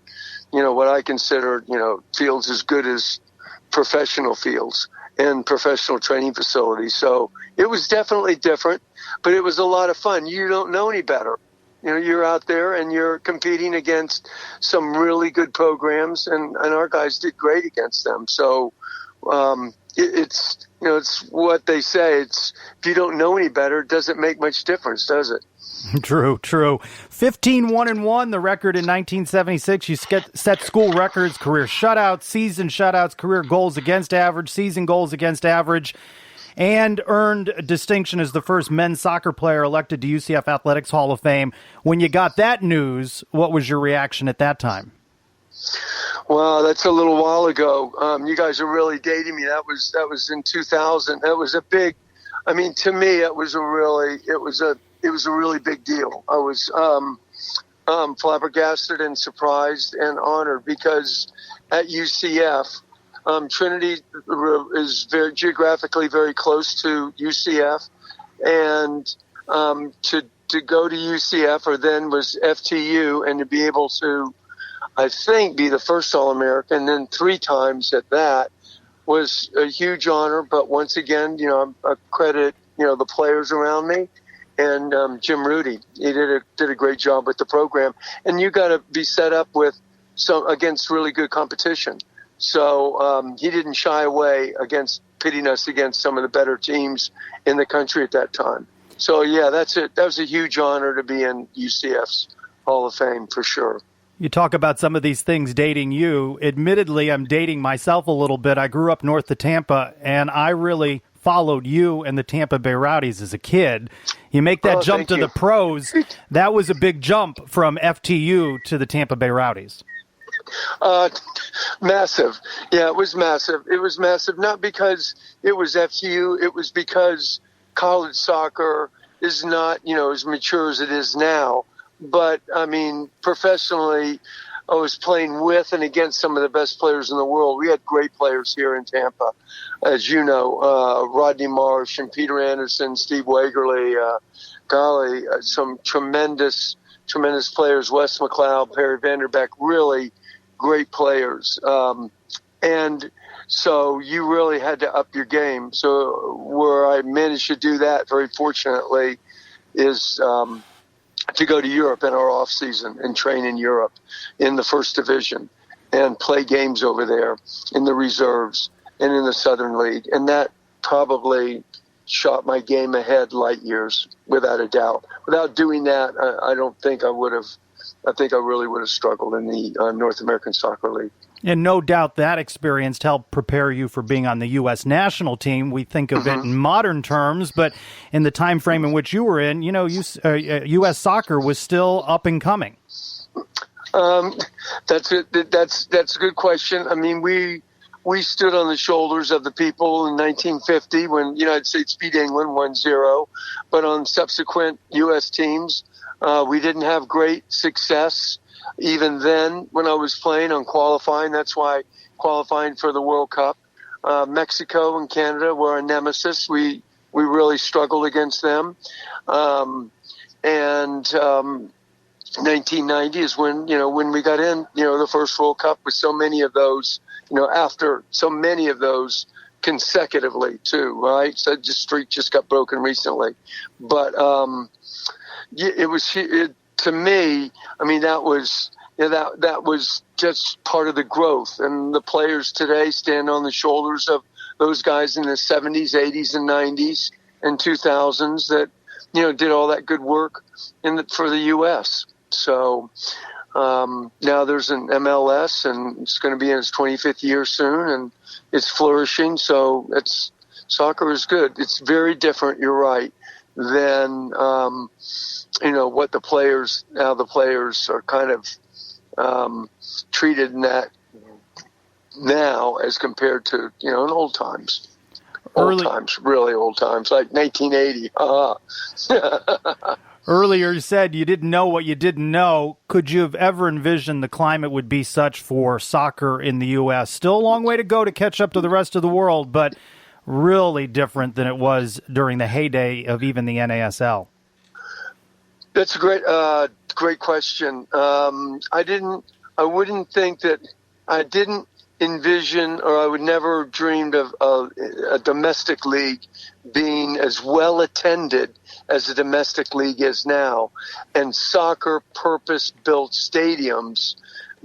what I consider, fields as good as professional fields and professional training facilities. So it was definitely different, but it was a lot of fun. You don't know any better. You're out there and you're competing against some really good programs, and our guys did great against them. So it's what they say. It's if you don't know any better, it doesn't make much difference, does it? True. 15-1-1, the record in 1976. You set school records, career shutouts, season shutouts, career goals against average, season goals against average, and earned distinction as the first men's soccer player elected to UCF Athletics Hall of Fame. When you got that news, what was your reaction at that time? Well, that's a little while ago. You guys are really dating me. That was in 2000. That was a big. I mean, to me, it was a really big deal. I was flabbergasted and surprised and honored because at UCF, Trinity is very geographically very close to UCF, and to go to UCF or then was FTU, and to be able to, I think, be the first All-American, then 3 times at that, was a huge honor. But once again, I credit the players around me and Jim Rudy. He did a great job with the program, and you got to be set up with against really good competition. So he didn't shy away against pitting us against some of the better teams in the country at that time. So, yeah, that's it. That was a huge honor to be in UCF's Hall of Fame for sure. You talk about some of these things dating you. Admittedly, I'm dating myself a little bit. I grew up north of Tampa, and I really followed you and the Tampa Bay Rowdies as a kid. You make that jump to the pros. That was a big jump from FTU to the Tampa Bay Rowdies. Massive. Yeah, it was massive. It was massive, not because it was FTU. It was because college soccer is not, as mature as it is now. But, I mean, professionally, I was playing with and against some of the best players in the world. We had great players here in Tampa, as you know, Rodney Marsh and Peter Anderson, Steve Wagerly, some tremendous players, Wes McLeod, Perry Vanderbeck, really great players. And so you really had to up your game. So where I managed to do that, very fortunately, is to go to Europe in our off season and train in Europe in the first division and play games over there in the reserves and in the Southern League. And that probably shot my game ahead light years, without a doubt. Without doing that, I don't think I would have. I think I really would have struggled in the North American Soccer League. And no doubt that experience helped prepare you for being on the U.S. national team. We think of it in modern terms, but in the time frame in which you were in, U.S. soccer was still up and coming. That's a good question. I mean, we stood on the shoulders of the people in 1950 when the United States beat England 1-0, but on subsequent U.S. teams, we didn't have great success. Even then, when I was playing on qualifying, that's why qualifying for the World Cup, Mexico and Canada were a nemesis. We really struggled against them. And 1990 is when we got in, the first World Cup with so many of those, after so many of those consecutively too, right? So the streak just got broken recently. But to me, I mean, that was just part of the growth. And the players today stand on the shoulders of those guys in the 70s, 80s, and 90s and 2000s that, did all that good work for the U.S. So now there's an MLS, and it's going to be in its 25th year soon, and it's flourishing. So soccer is good. It's very different, you're right, than what the players are kind of treated in that now as compared to in old times. Really old times, like 1980. Earlier you said you didn't know what you didn't know. Could you have ever envisioned the climate would be such for soccer in the U.S.? Still a long way to go to catch up to the rest of the world, but really different than it was during the heyday of even the NASL. That's a great question. I didn't envision, or I would never have dreamed of a domestic league being as well attended as the domestic league is now, and soccer purpose-built stadiums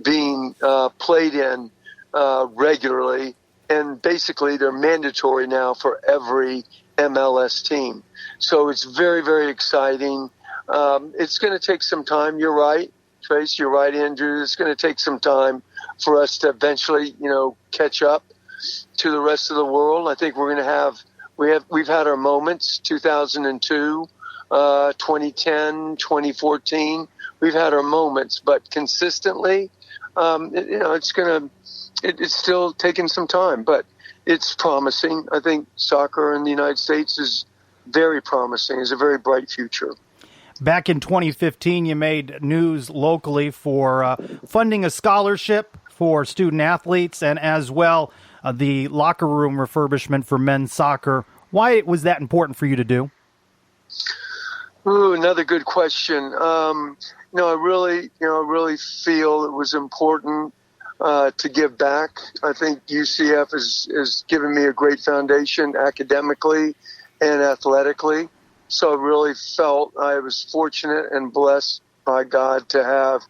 being played in regularly, and basically they're mandatory now for every MLS team. So it's very, very exciting. It's going to take some time. You're right, Trace. You're right, Andrew. It's going to take some time for us to eventually, catch up to the rest of the world. I think we're going to we've had our moments, 2002, 2010, 2014. We've had our moments, but consistently, it's still taking some time, but it's promising. I think soccer in the United States is very promising. It's a very bright future. Back in 2015, you made news locally for funding a scholarship for student athletes and as well the locker room refurbishment for men's soccer. Why was that important for you to do? Ooh, another good question. I really feel it was important to give back. I think UCF has given me a great foundation academically and athletically. So I really felt I was fortunate and blessed by God to have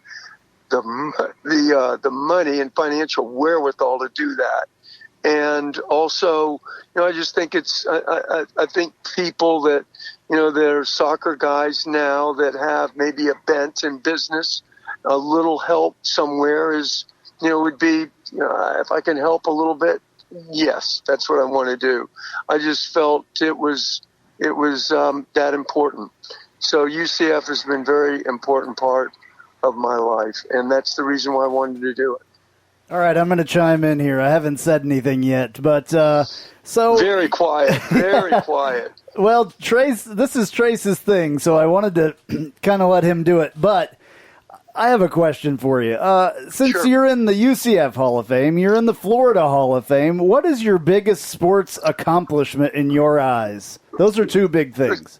the money and financial wherewithal to do that. And also, I just think I think people that, they're soccer guys now that have maybe a bent in business, a little help somewhere would be, if I can help a little bit, yes, that's what I want to do. I just felt it was that important. So UCF has been a very important part of my life, and that's the reason why I wanted to do it. All right, I'm going to chime in here. I haven't said anything yet, but so very quiet, very quiet. Well, Trace, this is Trace's thing, so I wanted to kind of let him do it. But I have a question for you. Since Sure. You're in the UCF Hall of Fame, you're in the Florida Hall of Fame, what is your biggest sports accomplishment in your eyes? Those are two big things.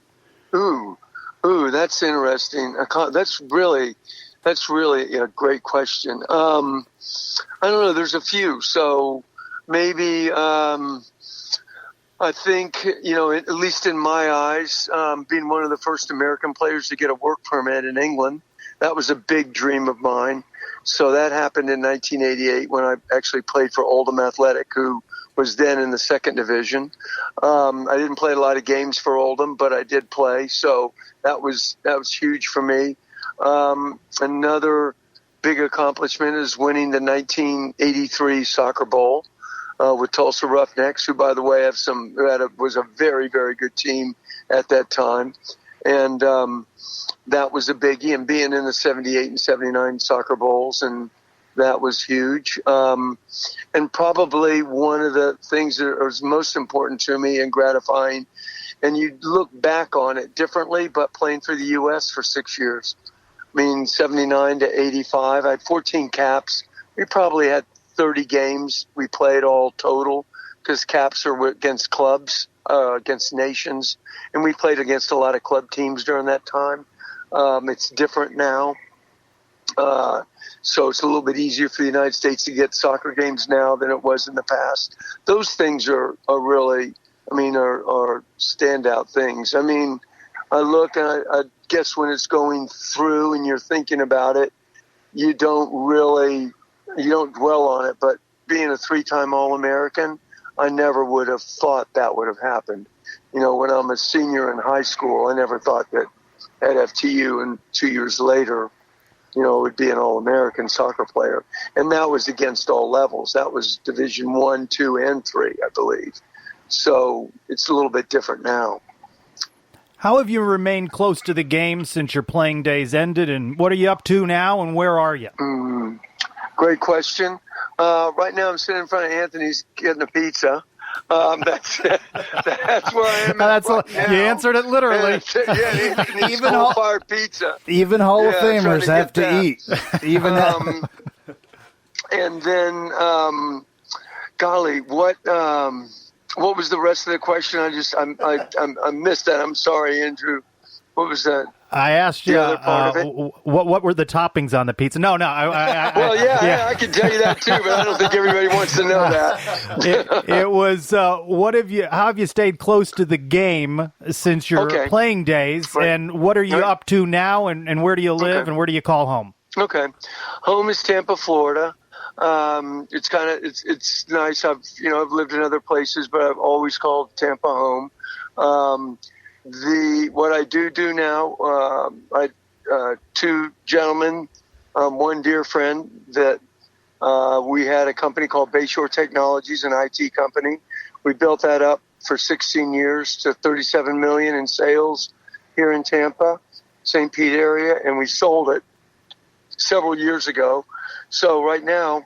Ooh, that's interesting. That's really a great question. I don't know. There's a few. So maybe I think, at least in my eyes, being one of the first American players to get a work permit in England, that was a big dream of mine. So that happened in 1988 when I actually played for Oldham Athletic, who was then in the second division. I didn't play a lot of games for Oldham, but I did play. So that was huge for me. Another big accomplishment is winning the 1983 Soccer Bowl with Tulsa Roughnecks, who, by the way, was a very, very good team at that time. And that was a biggie, and being in the 78 and 79 Soccer Bowls, and that was huge. And probably one of the things that was most important to me and gratifying, and you look back on it differently, but playing for the U.S. for 6 years. 79 to 85. I had 14 caps. We probably had 30 games we played all total, because caps are against clubs, against nations. And we played against a lot of club teams during that time. It's different now. So it's a little bit easier for the United States to get soccer games now than it was in the past. Those things are really, are standout things. I look and I guess when it's going through and you're thinking about it, you don't dwell on it. But being a 3-time All-American, I never would have thought that would have happened. When I'm a senior in high school, I never thought that at FTU and 2 years later, would be an All-American soccer player. And that was against all levels. That was Division 1, 2, and 3, I believe. So it's a little bit different now. How have you remained close to the game since your playing days ended, and what are you up to now, and where are you? Great question. Right now I'm sitting in front of Anthony's getting a pizza. That's where I am at right now. You answered it literally. Even coal-fired pizza. Even Hall of Famers have to eat. Even and then, golly, what was the rest of the question? I missed that. I'm sorry, Andrew. What was that? I asked you what were the toppings on the pizza. No. I can tell you that too, but I don't think everybody wants to know that. It was how have you stayed close to the game since your playing days, right. And what are you up to now, and where do you live, and where do you call home? Okay, home is Tampa, Florida. It's nice. I've lived in other places, but I've always called Tampa home. What I do now, two gentlemen, one dear friend that we had a company called Bayshore Technologies, an IT company. We built that up for 16 years to $37 million in sales here in Tampa, St. Pete area, and we sold it several years ago. So right now,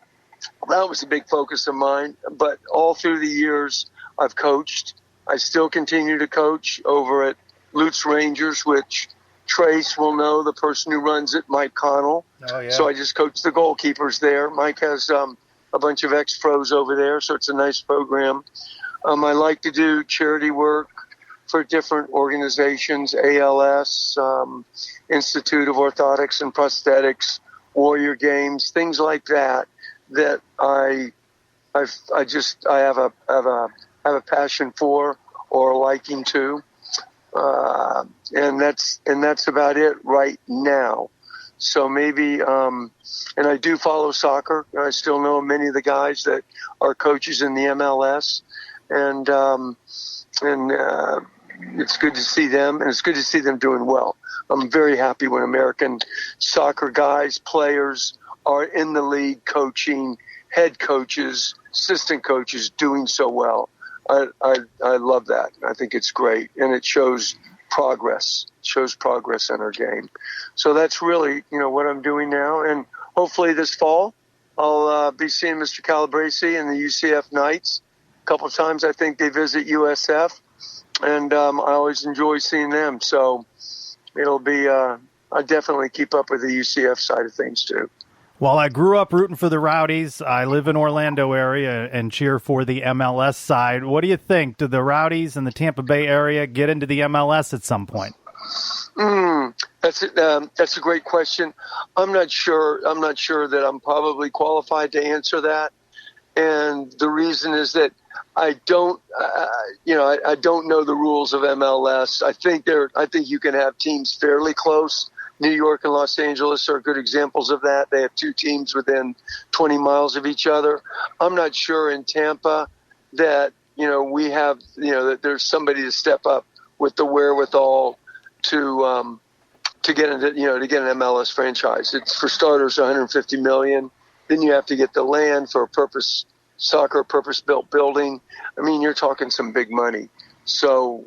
that was a big focus of mine. But all through the years, I've coached. I still continue to coach over at Lutz Rangers, which Trace will know, the person who runs it, Mike Connell. Oh, yeah. So I just coach the goalkeepers there. Mike has a bunch of ex-pros over there, so it's a nice program. I like to do charity work for different organizations, ALS, Institute of Orthotics and Prosthetics, Warrior Games, things like that. That I have a passion for or a liking to, and that's about it right now. So maybe, and I do follow soccer. I still know many of the guys that are coaches in the MLS, and it's good to see them, and it's good to see them doing well. I'm very happy when American soccer guys, players are in the league coaching, head coaches, assistant coaches doing so well. I love that. I think it's great, and it shows progress. It shows progress in our game. So that's really, what I'm doing now. And hopefully this fall, I'll be seeing Mr. Calabrese and the UCF Knights a couple of times. I think they visit USF, and I always enjoy seeing them. So it'll be, I definitely keep up with the UCF side of things too. Well, I grew up rooting for the Rowdies. I live in Orlando area and cheer for the MLS side. What do you think? Do the Rowdies in the Tampa Bay area get into the MLS at some point? That's a great question. I'm not sure that I'm probably qualified to answer that. And the reason is that I don't know the rules of MLS. I think you can have teams fairly close. New York and Los Angeles are good examples of that. They have two teams within 20 miles of each other. I'm not sure in Tampa that, we have, that there's somebody to step up with the wherewithal to get into, to get an MLS franchise. It's, for starters, $150 million. Then you have to get the land for a purpose-built building. I mean, you're talking some big money. So,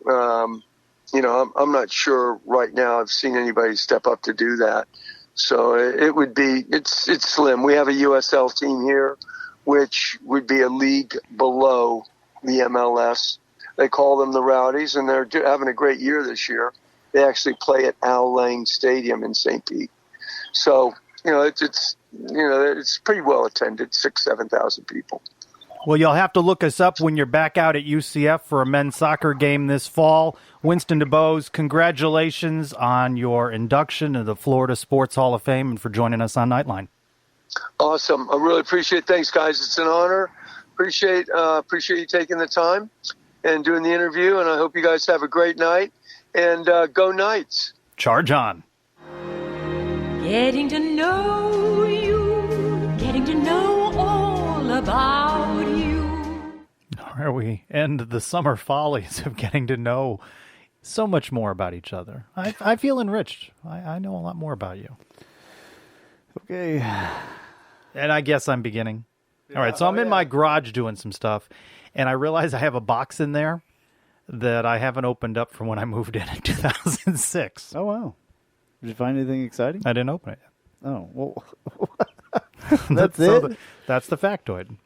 I'm not sure right now I've seen anybody step up to do that. So it's slim. We have a USL team here, which would be a league below the MLS. They call them the Rowdies, and they're having a great year this year. They actually play at Al Lang Stadium in St. Pete. So, it's pretty well attended, 6,000-7,000 people. Well, you'll have to look us up when you're back out at UCF for a men's soccer game this fall. Winston Dubose, congratulations on your induction to the Florida Sports Hall of Fame and for joining us on Knightline. Awesome. I really appreciate it. Thanks, guys. It's an honor. Appreciate you taking the time and doing the interview, and I hope you guys have a great night. And go Knights. Charge on. Getting to know you, getting to know all about you. Where we end the summer follies of getting to know so much more about each other. I feel enriched. I know a lot more about you. Okay. And I guess I'm beginning. All right, so I'm in my garage doing some stuff, and I realize I have a box in there that I haven't opened up from when I moved in 2006. Oh, wow. Did you find anything exciting? I didn't open it yet. Oh, well, that's it? That's the factoid.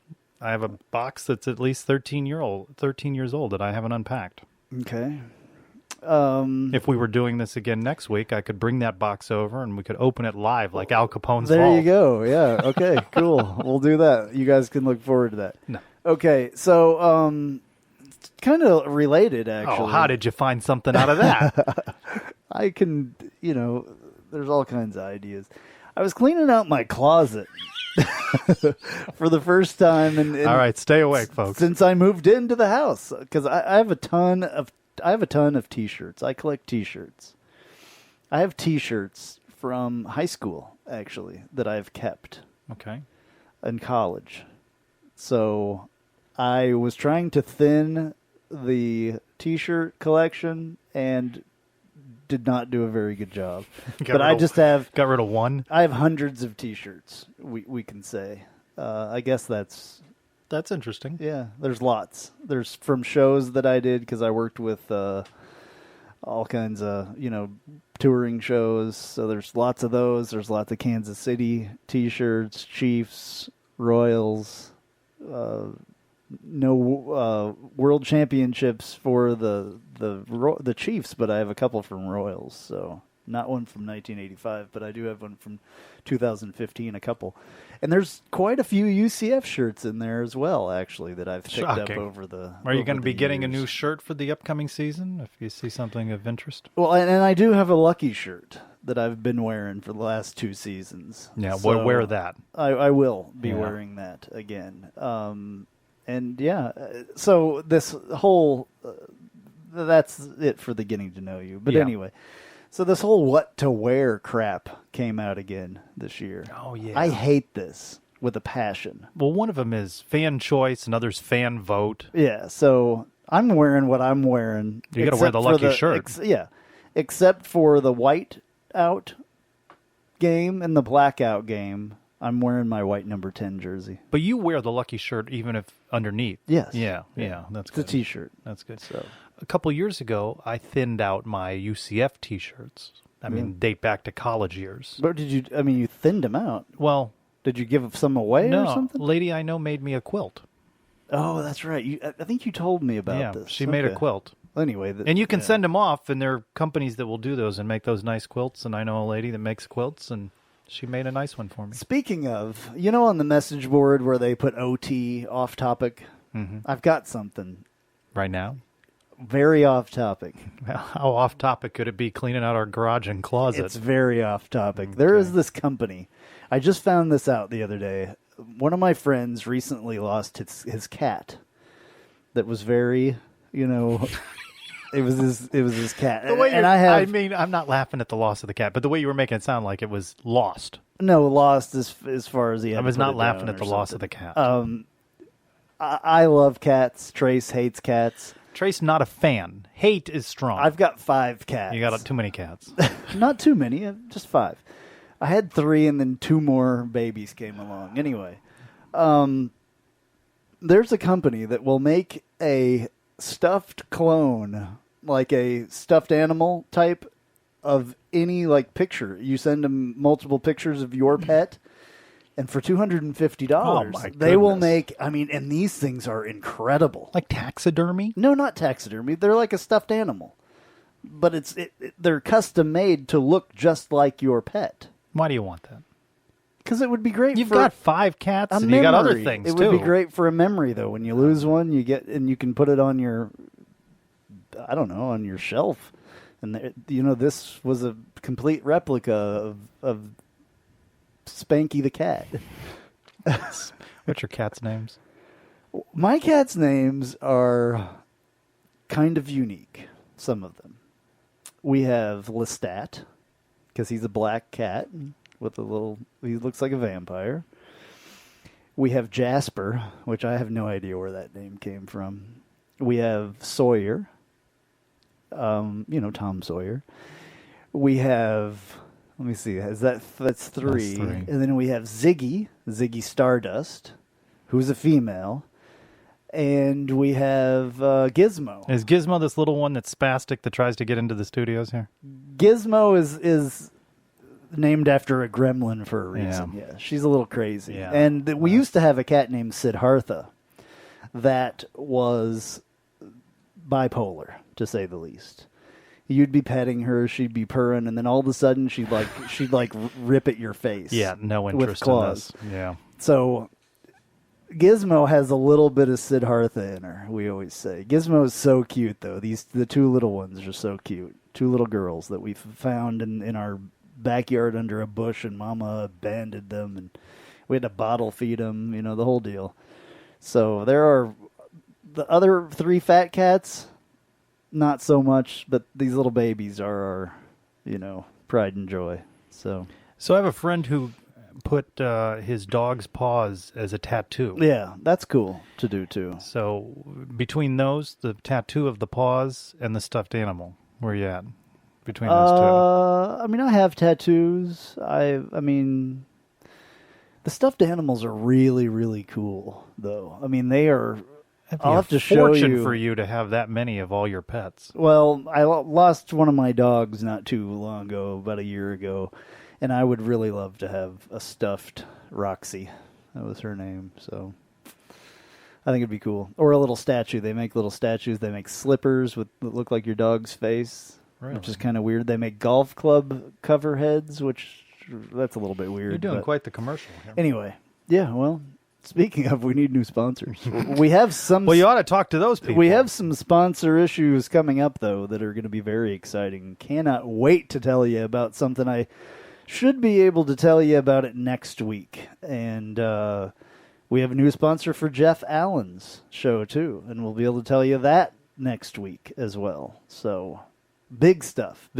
I have a box that's at least 13 years old that I haven't unpacked. Okay. If we were doing this again next week, I could bring that box over and we could open it live like Al Capone's There vault. you go. Yeah. Okay, cool. We'll do that. You guys can look forward to that. No. Okay, so kind of related, actually. Oh, how did you find something out of that? I can, there's all kinds of ideas. I was cleaning out my closet for the first time. All right, stay awake, folks. Since I moved into the house, because I have a ton of T-shirts. I collect T-shirts. I have T-shirts from high school, actually, that I've kept. Okay. In college. So I was trying to thin the T-shirt collection and did not do a very good job. But I just have... Got rid of one? I have hundreds of T-shirts, we can say. I guess that's... That's interesting. Yeah, there's lots. There's from shows that I did because I worked with all kinds of, touring shows. So there's lots of those. There's lots of Kansas City T-shirts, Chiefs, Royals, World Championships for the Chiefs, but I have a couple from Royals. So Not one from 1985, but I do have one from 2015, a couple. And there's quite a few UCF shirts in there as well, actually, that I've picked up over the Are you going to be getting a years. new shirt for the upcoming season if you see something of interest? Well, and I do have a Lucky shirt that I've been wearing for the last 2 seasons. Yeah, so wear that. I will be wearing that again. And yeah, so this whole, that's it for the getting to know you. But anyway, so this whole what to wear crap came out again this year. Oh, yeah. I hate this with a passion. Well, one of them is fan choice, another's fan vote. Yeah, so I'm wearing what I'm wearing. You got to wear the Lucky shirt. Except for the white out game and the blackout game. I'm wearing my white number 10 jersey. But you wear the Lucky shirt even if underneath. Yes. Yeah, that's good. It's a T-shirt. That's good. So a couple years ago, I thinned out my UCF T-shirts. I mean, date back to college years. But you thinned them out. Well, did you give some away or something? No, lady I know made me a quilt. Oh, that's right. I think you told me about this. She made a quilt. Anyway. And you can send them off, and there are companies that will do those and make those nice quilts, and I know a lady that makes quilts, and she made a nice one for me. Speaking of, on the message board where they put OT, off topic, I've got something. Right now? Very off topic. How off topic could it be cleaning out our garage and closet? It's very off topic. Okay. There is this company. I just found this out the other day. One of my friends recently lost his cat. That was very, it was his cat. I'm not laughing at the loss of the cat, but the way you were making it sound like it was lost. No, lost as far as he. I was not laughing at the loss of the cat. I love cats. Trace hates cats. Trace not a fan. Hate is strong. I've got 5 cats. You got too many cats. Not too many, just 5. I had 3, and then 2 more babies came along. Anyway, there's a company that will make a stuffed clone, like a stuffed animal type of any picture. You send them multiple pictures of your pet, and for $250, they will make. And these things are incredible. Like taxidermy? No, not taxidermy. They're like a stuffed animal, but they're custom made to look just like your pet. Why do you want that? Because it would be great. You've got 5 cats, and you got other things too. It would be great for a memory, though. When you lose one, you can put it on your, on your shelf. And this was a complete replica of Spanky the cat. What's your cat's names? My cat's names are kind of unique. Some of them. We have Lestat, because he's a black cat with he looks like a vampire. We have Jasper, which I have no idea where that name came from. We have Sawyer, Tom Sawyer. We have, let me see, that's 3. That's 3. And then we have Ziggy Stardust, who's a female. And we have Gizmo. Is Gizmo this little one that's spastic that tries to get into the studios here? Gizmo is named after a gremlin for a reason. Yeah, she's a little crazy. Yeah. And we used to have a cat named Siddhartha that was bipolar, to say the least. You'd be petting her, she'd be purring, and then all of a sudden she'd rip at your face. Yeah, no interest with claws. in this. Yeah. So Gizmo has a little bit of Siddhartha in her, we always say. Gizmo is so cute, though. The 2 little ones are so cute. 2 little girls that we found in our backyard under a bush, and Mama abandoned them, and we had to bottle feed them, the whole deal. So there are the other 3 fat cats, not so much, but these little babies are our, pride and joy. So I have a friend who put his dog's paws as a tattoo. Yeah, that's cool to do too. So between those, the tattoo of the paws and the stuffed animal, where are you at between those two? I have tattoos. The stuffed animals are really, really cool, though. They are. I'll have to show you. Fortune for you to have that many of all your pets. Well, I lost one of my dogs not too long ago, about a year ago. And I would really love to have a stuffed Roxy. That was her name. So I think it'd be cool. Or a little statue. They make little statues. They make slippers that look like your dog's face. which is kind of weird. They make golf club cover heads, which that's a little bit weird. You're doing but quite the commercial here. Anyway, yeah, well, speaking of, we need new sponsors. We have some. Well, you ought to talk to those people. We have some sponsor issues coming up, though, that are going to be very exciting. Cannot wait to tell you about something. I should be able to tell you about it next week. And we have a new sponsor for Jeff Allen's show, too. And we'll be able to tell you that next week as well. So, big stuff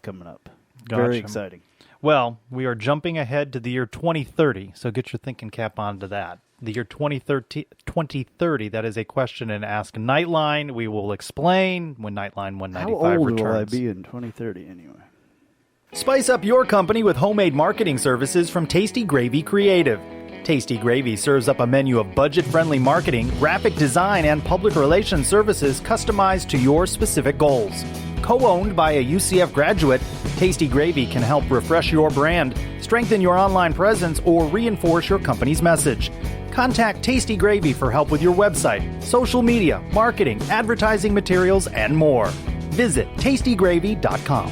coming up. Gotcha. Very exciting. Well, we are jumping ahead to the year 2030, so get your thinking cap onto that. The year 2030, that is a question in Ask Knightline. We will explain when Knightline 195 How old returns. will I be in 2030 anyway? Spice up your company with homemade marketing services from Tasty Gravy Creative. Tasty Gravy serves up a menu of budget-friendly marketing, graphic design, and public relations services customized to your specific goals. Co-owned by a UCF graduate, Tasty Gravy can help refresh your brand, strengthen your online presence, or reinforce your company's message. Contact Tasty Gravy for help with your website, social media, marketing, advertising materials, and more. Visit tastygravy.com.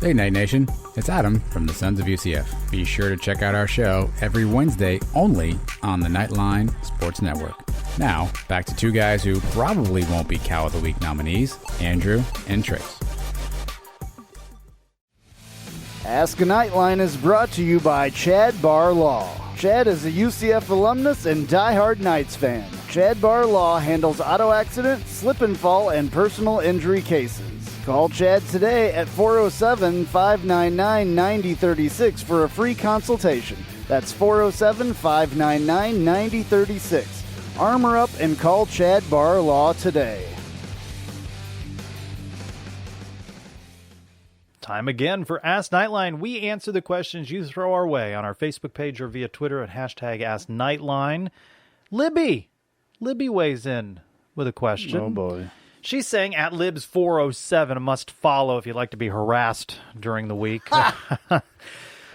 Hey Night Nation, it's Adam from the Sons of UCF. Be sure to check out our show every Wednesday only on the Knightline Sports Network. Now, back to two guys who probably won't be Cow of the Week nominees, Andrew and Trace. Ask a Knightline is brought to you by Chad Barr Law. Chad is a UCF alumnus and diehard Knights fan. Chad Barr Law handles auto accident, slip and fall, and personal injury cases. Call Chad today at 407-599-9036 for a free consultation. That's 407-599-9036. Armor up and call Chad Barr Law today. Time again for Ask Knightline. We answer the questions you throw our way on our Facebook page or via Twitter at hashtag Ask Knightline. Libby weighs in with a question. Oh, boy. She's saying at Libs407, a must follow if you'd like to be harassed during the week.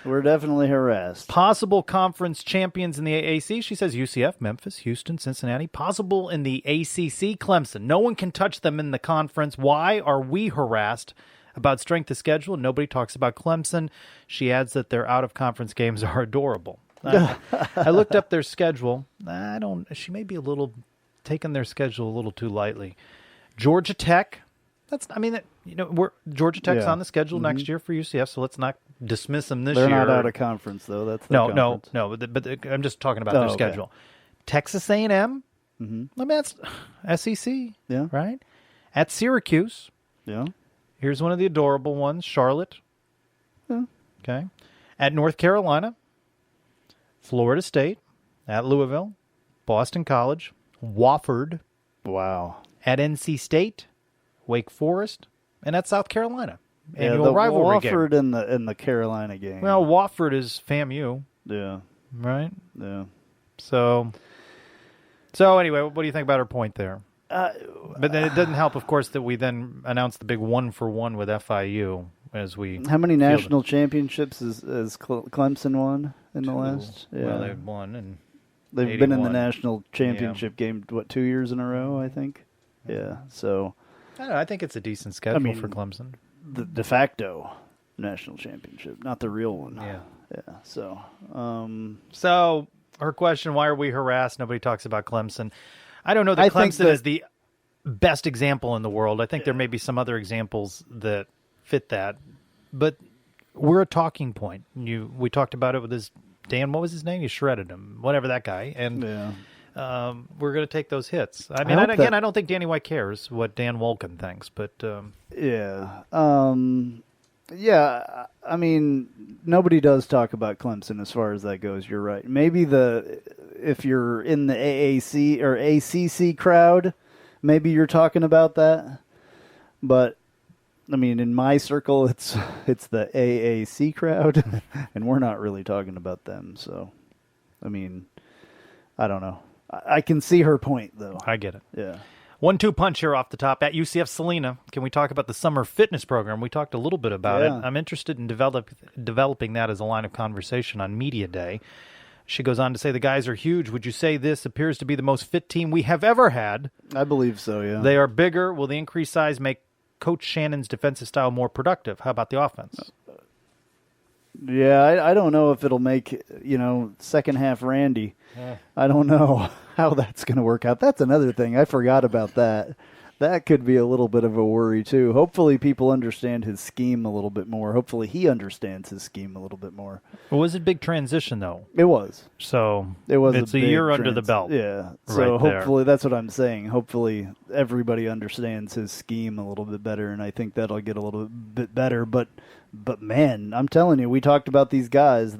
We're definitely harassed. Possible conference champions in the AAC. She says UCF, Memphis, Houston, Cincinnati. Possible in the ACC, Clemson. No one can touch them in the conference. Why are we harassed about strength of schedule? Nobody talks about Clemson. She adds that their out-of-conference games are adorable. I looked up their schedule. She may be taking their schedule a little too lightly. Georgia Tech. Georgia Tech's on the schedule next year for UCF, so let's not dismiss them this year. They're not out of conference, though. That's the no. But I'm just talking about their schedule. Texas A&M. Mm-hmm. I mean, that's SEC. Yeah. Right. At Syracuse. Yeah. Here's one of the adorable ones, Charlotte. Yeah. Okay. At North Carolina. Florida State. At Louisville. Boston College. Wofford. Wow. At NC State. Wake Forest, and at South Carolina. Annual the rivalry Wofford game. in the Carolina game. Well, Wofford is FAMU. Yeah. Right? Yeah. So anyway, what do you think about her point there? But then it doesn't help, of course, that we then announced the big 1-for-1 with FIU as we. How many national championships has Clemson won in the last? Yeah. Well, they've won, and they've 81. been in the national championship game 2 years in a row, I think. Yeah. So. I think it's a decent schedule for Clemson. The de facto national championship, not the real one. Yeah. Yeah. So. So her question: why are we harassed? Nobody talks about Clemson. I don't know that Clemson is the best example in the world. I think there may be some other examples that fit that, but we're a talking point. We talked about it with Dan. What was his name? You shredded him. Whatever that guy. And. Yeah. We're going to take those hits. I mean, I don't think Danny White cares what Dan Wolken thinks, but yeah, yeah. I mean, nobody does talk about Clemson as far as that goes. You're right. Maybe if you're in the AAC or ACC crowd, maybe you're talking about that. But I mean, in my circle, it's the AAC crowd, and we're not really talking about them. So, I mean, I don't know. I can see her point, though. I get it. Yeah. 1-2 punch here off the top. At UCF Salina, can we talk about the summer fitness program? We talked a little bit about it. I'm interested in developing that as a line of conversation on Media Day. She goes on to say, the guys are huge. Would you say this appears to be the most fit team we have ever had? I believe so, yeah. They are bigger. Will the increased size make Coach Shannon's defensive style more productive? How about the offense? Yeah, I don't know if it'll make, second half Randy. I don't know how that's going to work out. That's another thing. I forgot about that. That could be a little bit of a worry, too. Hopefully people understand his scheme a little bit more. Hopefully he understands his scheme a little bit more. It was a big transition, though. It was. So it's a year under the belt. Yeah. So hopefully, that's what I'm saying. Hopefully everybody understands his scheme a little bit better, and I think that'll get a little bit better. But man, I'm telling you, we talked about these guys.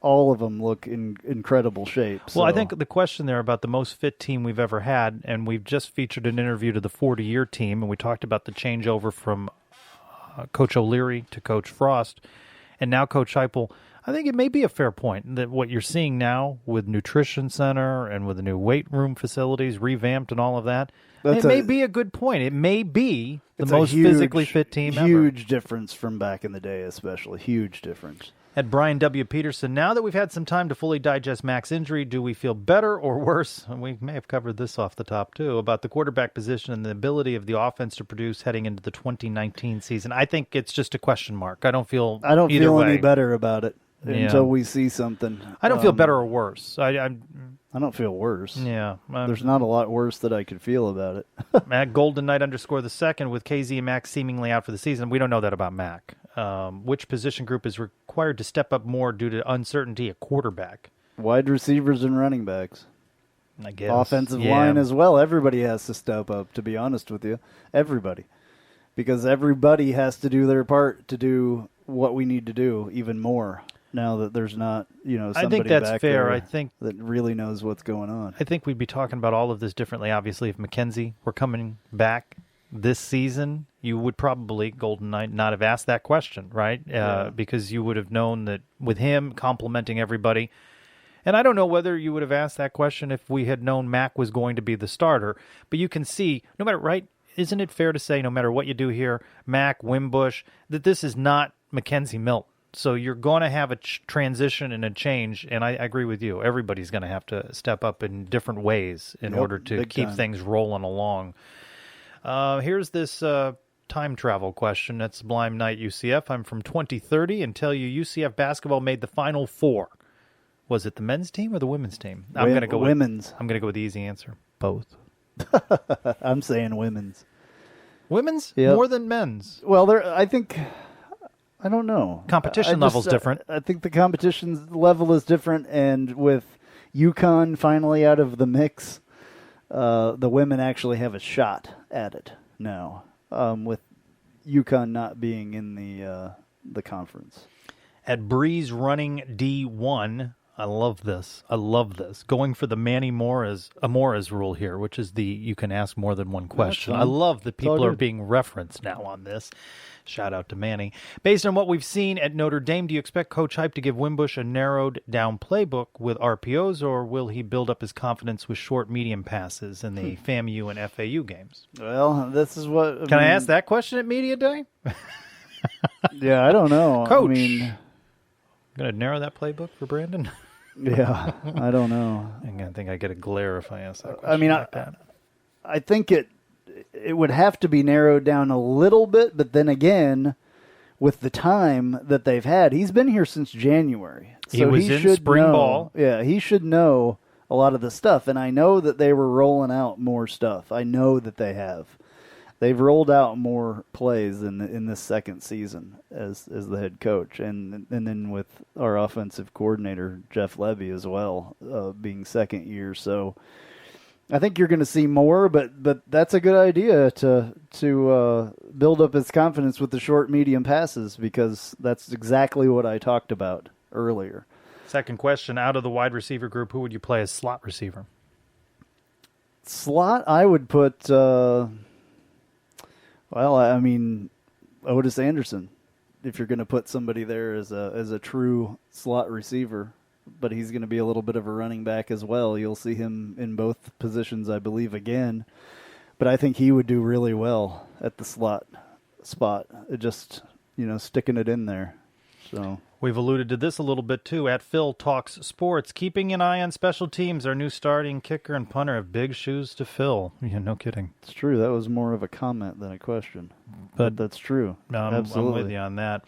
All of them look in incredible shape. So. Well, I think the question there about the most fit team we've ever had, and we've just featured an interview to the 40-year team, and we talked about the changeover from Coach O'Leary to Coach Frost, and now Coach Heupel. I think it may be a fair point that what you're seeing now with Nutrition Center and with the new weight room facilities revamped and all of that, may be a good point. It may be the most physically fit team ever. Huge difference from back in the day, especially. Huge difference. At Brian W. Peterson, now that we've had some time to fully digest Mac's injury, do we feel better or worse? And we may have covered this off the top, too, about the quarterback position and the ability of the offense to produce heading into the 2019 season. I think it's just a question mark. I don't feel any better about it until we see something. I don't feel better or worse. I don't feel worse. Yeah. There's not a lot worse that I could feel about it. Mac Golden Knight _2 with KZ and Mac seemingly out for the season. We don't know that about Mac. Which position group is required to step up more due to uncertainty at quarterback? Wide receivers and running backs. I guess. Offensive line as well. Everybody has to step up, to be honest with you. Everybody. Because everybody has to do their part to do what we need to do even more. Now that there's not, somebody I think that's back fair. there I think that really knows what's going on. I think we'd be talking about all of this differently, obviously, if McKenzie were coming back this season. You would probably, Golden Knight, not have asked that question, right? Because you would have known that with him complimenting everybody. And I don't know whether you would have asked that question if we had known Mac was going to be the starter. But you can see, no matter, right, isn't it fair to say, no matter what you do here, Mac, Wimbush, that this is not McKenzie Milton? So you're going to have a transition and a change, and I agree with you. Everybody's going to have to step up in different ways in order to keep things rolling along. Here's this time travel question at Sublime Night UCF. I'm from 2030 and tell you UCF basketball made the Final Four. Was it the men's team or the women's team? I'm going to go women's. I'm going to go with the easy answer. Both. I'm saying women's. Women's? Yep. More than men's? Well, I don't know. Competition level's different. I think the competition level is different, and with UConn finally out of the mix, the women actually have a shot at it now, with UConn not being in the conference. At Breeze running D1, I love this. Going for the Manny Amores rule here, which is you can ask more than one question. I love that people are being referenced now on this. Shout out to Manny. Based on what we've seen at Notre Dame, do you expect Coach Hype to give Wimbush a narrowed-down playbook with RPOs, or will he build up his confidence with short, medium passes in the FAMU and FAU games? Well, this is what... Can I ask that question at Media Day? Yeah, I don't know. Coach, going to narrow that playbook for Brandon? Yeah, I don't know. I think I get a glare if I ask that question I think it would have to be narrowed down a little bit, but then again, with the time that they've had, he's been here since January. So he was in spring ball. Yeah, he should know a lot of the stuff, and I know that they were rolling out more stuff. I know that they have. They've rolled out more plays in this second season as the head coach, and then with our offensive coordinator Jeff Levy as well, being second year. So I think you're going to see more, but that's a good idea to build up his confidence with the short, medium passes, because that's exactly what I talked about earlier. Second question, out of the wide receiver group, who would you play as slot receiver? Slot, I would put, Otis Anderson, if you're going to put somebody there as a true slot receiver. But he's going to be a little bit of a running back as well. You'll see him in both positions, I believe, again. But I think he would do really well at the slot spot, just, sticking it in there. So we've alluded to this a little bit, too, at Phil Talks Sports. Keeping an eye on special teams. Our new starting kicker and punter have big shoes to fill. Yeah, no kidding. It's true. That was more of a comment than a question. But that's true. Absolutely. I'm with you on that.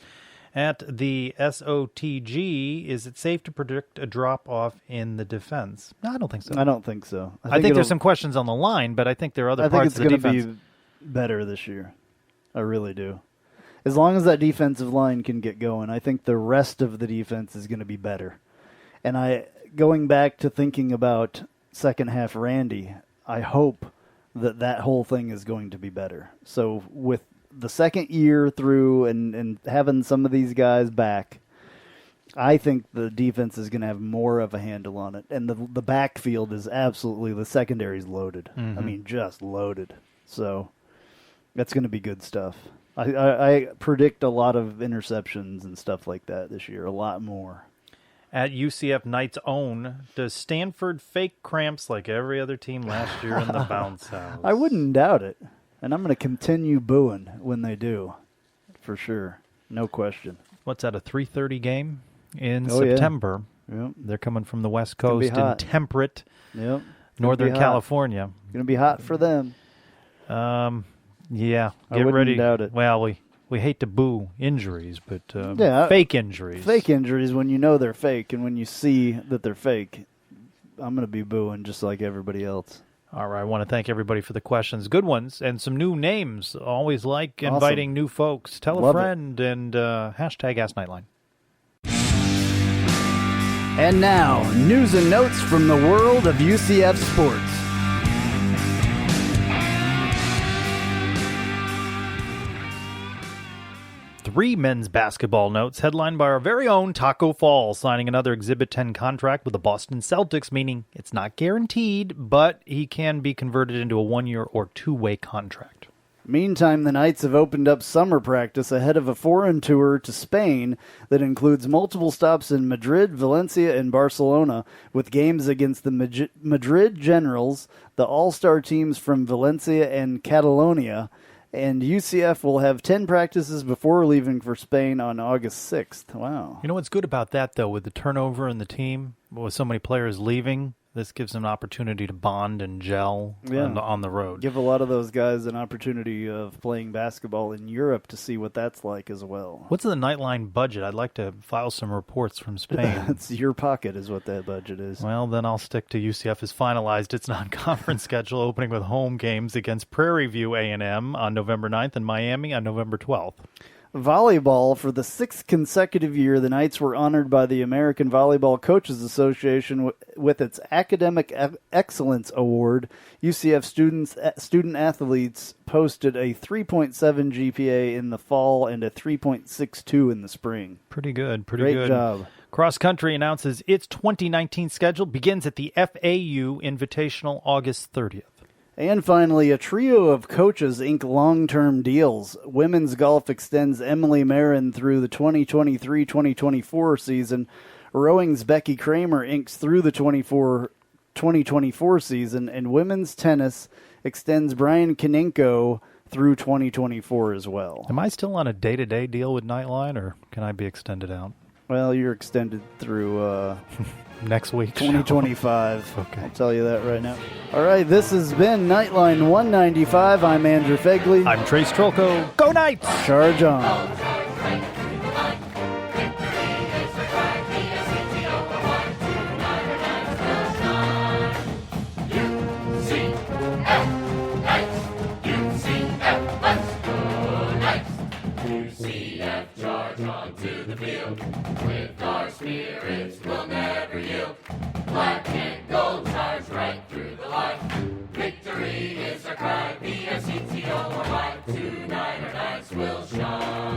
At the SOTG, is it safe to predict a drop-off in the defense? No, I don't think so. I don't think so. I think there's some questions on the line, but I think there are other parts of the defense. I think it's going to be better this year. I really do. As long as that defensive line can get going, I think the rest of the defense is going to be better. And going back to thinking about second half Randy, I hope that whole thing is going to be better. So with the second year through and having some of these guys back, I think the defense is going to have more of a handle on it. And the backfield is absolutely, the secondary is loaded. Mm-hmm. I mean, just loaded. So that's going to be good stuff. I predict a lot of interceptions and stuff like that this year, a lot more. At UCF Knight's own, does Stanford fake cramps like every other team last year in the bounce house? I wouldn't doubt it. And I'm going to continue booing when they do, for sure. No question. What's that, a 3:30 game in September? Yeah. Yep. They're coming from the West Coast in temperate Northern California. Going to be hot for them. Yeah, I get wouldn't ready. doubt it. Well, we hate to boo injuries, but fake injuries. Fake injuries when you know they're fake and when you see that they're fake, I'm going to be booing just like everybody else. All right, I want to thank everybody for the questions. Good ones and some new names. Always like inviting new folks. Tell a friend and hashtag Ask Knightline. And now, news and notes from the world of UCF sports. Three men's basketball notes headlined by our very own Taco Fall signing another Exhibit 10 contract with the Boston Celtics, meaning it's not guaranteed, but he can be converted into a 1-year or 2-way contract. Meantime, the Knights have opened up summer practice ahead of a foreign tour to Spain that includes multiple stops in Madrid, Valencia, and Barcelona, with games against the Madrid Generals, the all-star teams from Valencia and Catalonia, and UCF will have 10 practices before leaving for Spain on August 6th. Wow. You know what's good about that, though, with the turnover in the team, with so many players leaving, this gives them an opportunity to bond and gel on the road. Give a lot of those guys an opportunity of playing basketball in Europe to see what that's like as well. What's the Knightline budget? I'd like to file some reports from Spain. It's your pocket is what that budget is. Well, then I'll stick to UCF has finalized its non-conference schedule, opening with home games against Prairie View A&M on November 9th and Miami on November 12th. Volleyball. For the 6th consecutive year, the Knights were honored by the American Volleyball Coaches Association with its Academic Excellence Award. UCF student athletes posted a 3.7 GPA in the fall and a 3.62 in the spring. Pretty good. Great job. Cross Country announces its 2019 schedule begins at the FAU Invitational August 30th. And finally, a trio of coaches ink long-term deals. Women's golf extends Emily Marin through the 2023-2024 season. Rowing's Becky Kramer inks through the 2024 season. And women's tennis extends Brian Konenko through 2024 as well. Am I still on a day-to-day deal with Knightline, or can I be extended out? Well, you're extended through next week, 2025. Okay. I'll tell you that right now. All right, this has been Knightline 195. I'm Andrew Phegley. I'm Trace Trylko. Go Knights! Charge on. With our spirits we'll never yield. Black and gold charge right through the line. Victory is our cry. B-S-E-T-O-R-Y. Tonight our Knights will shine.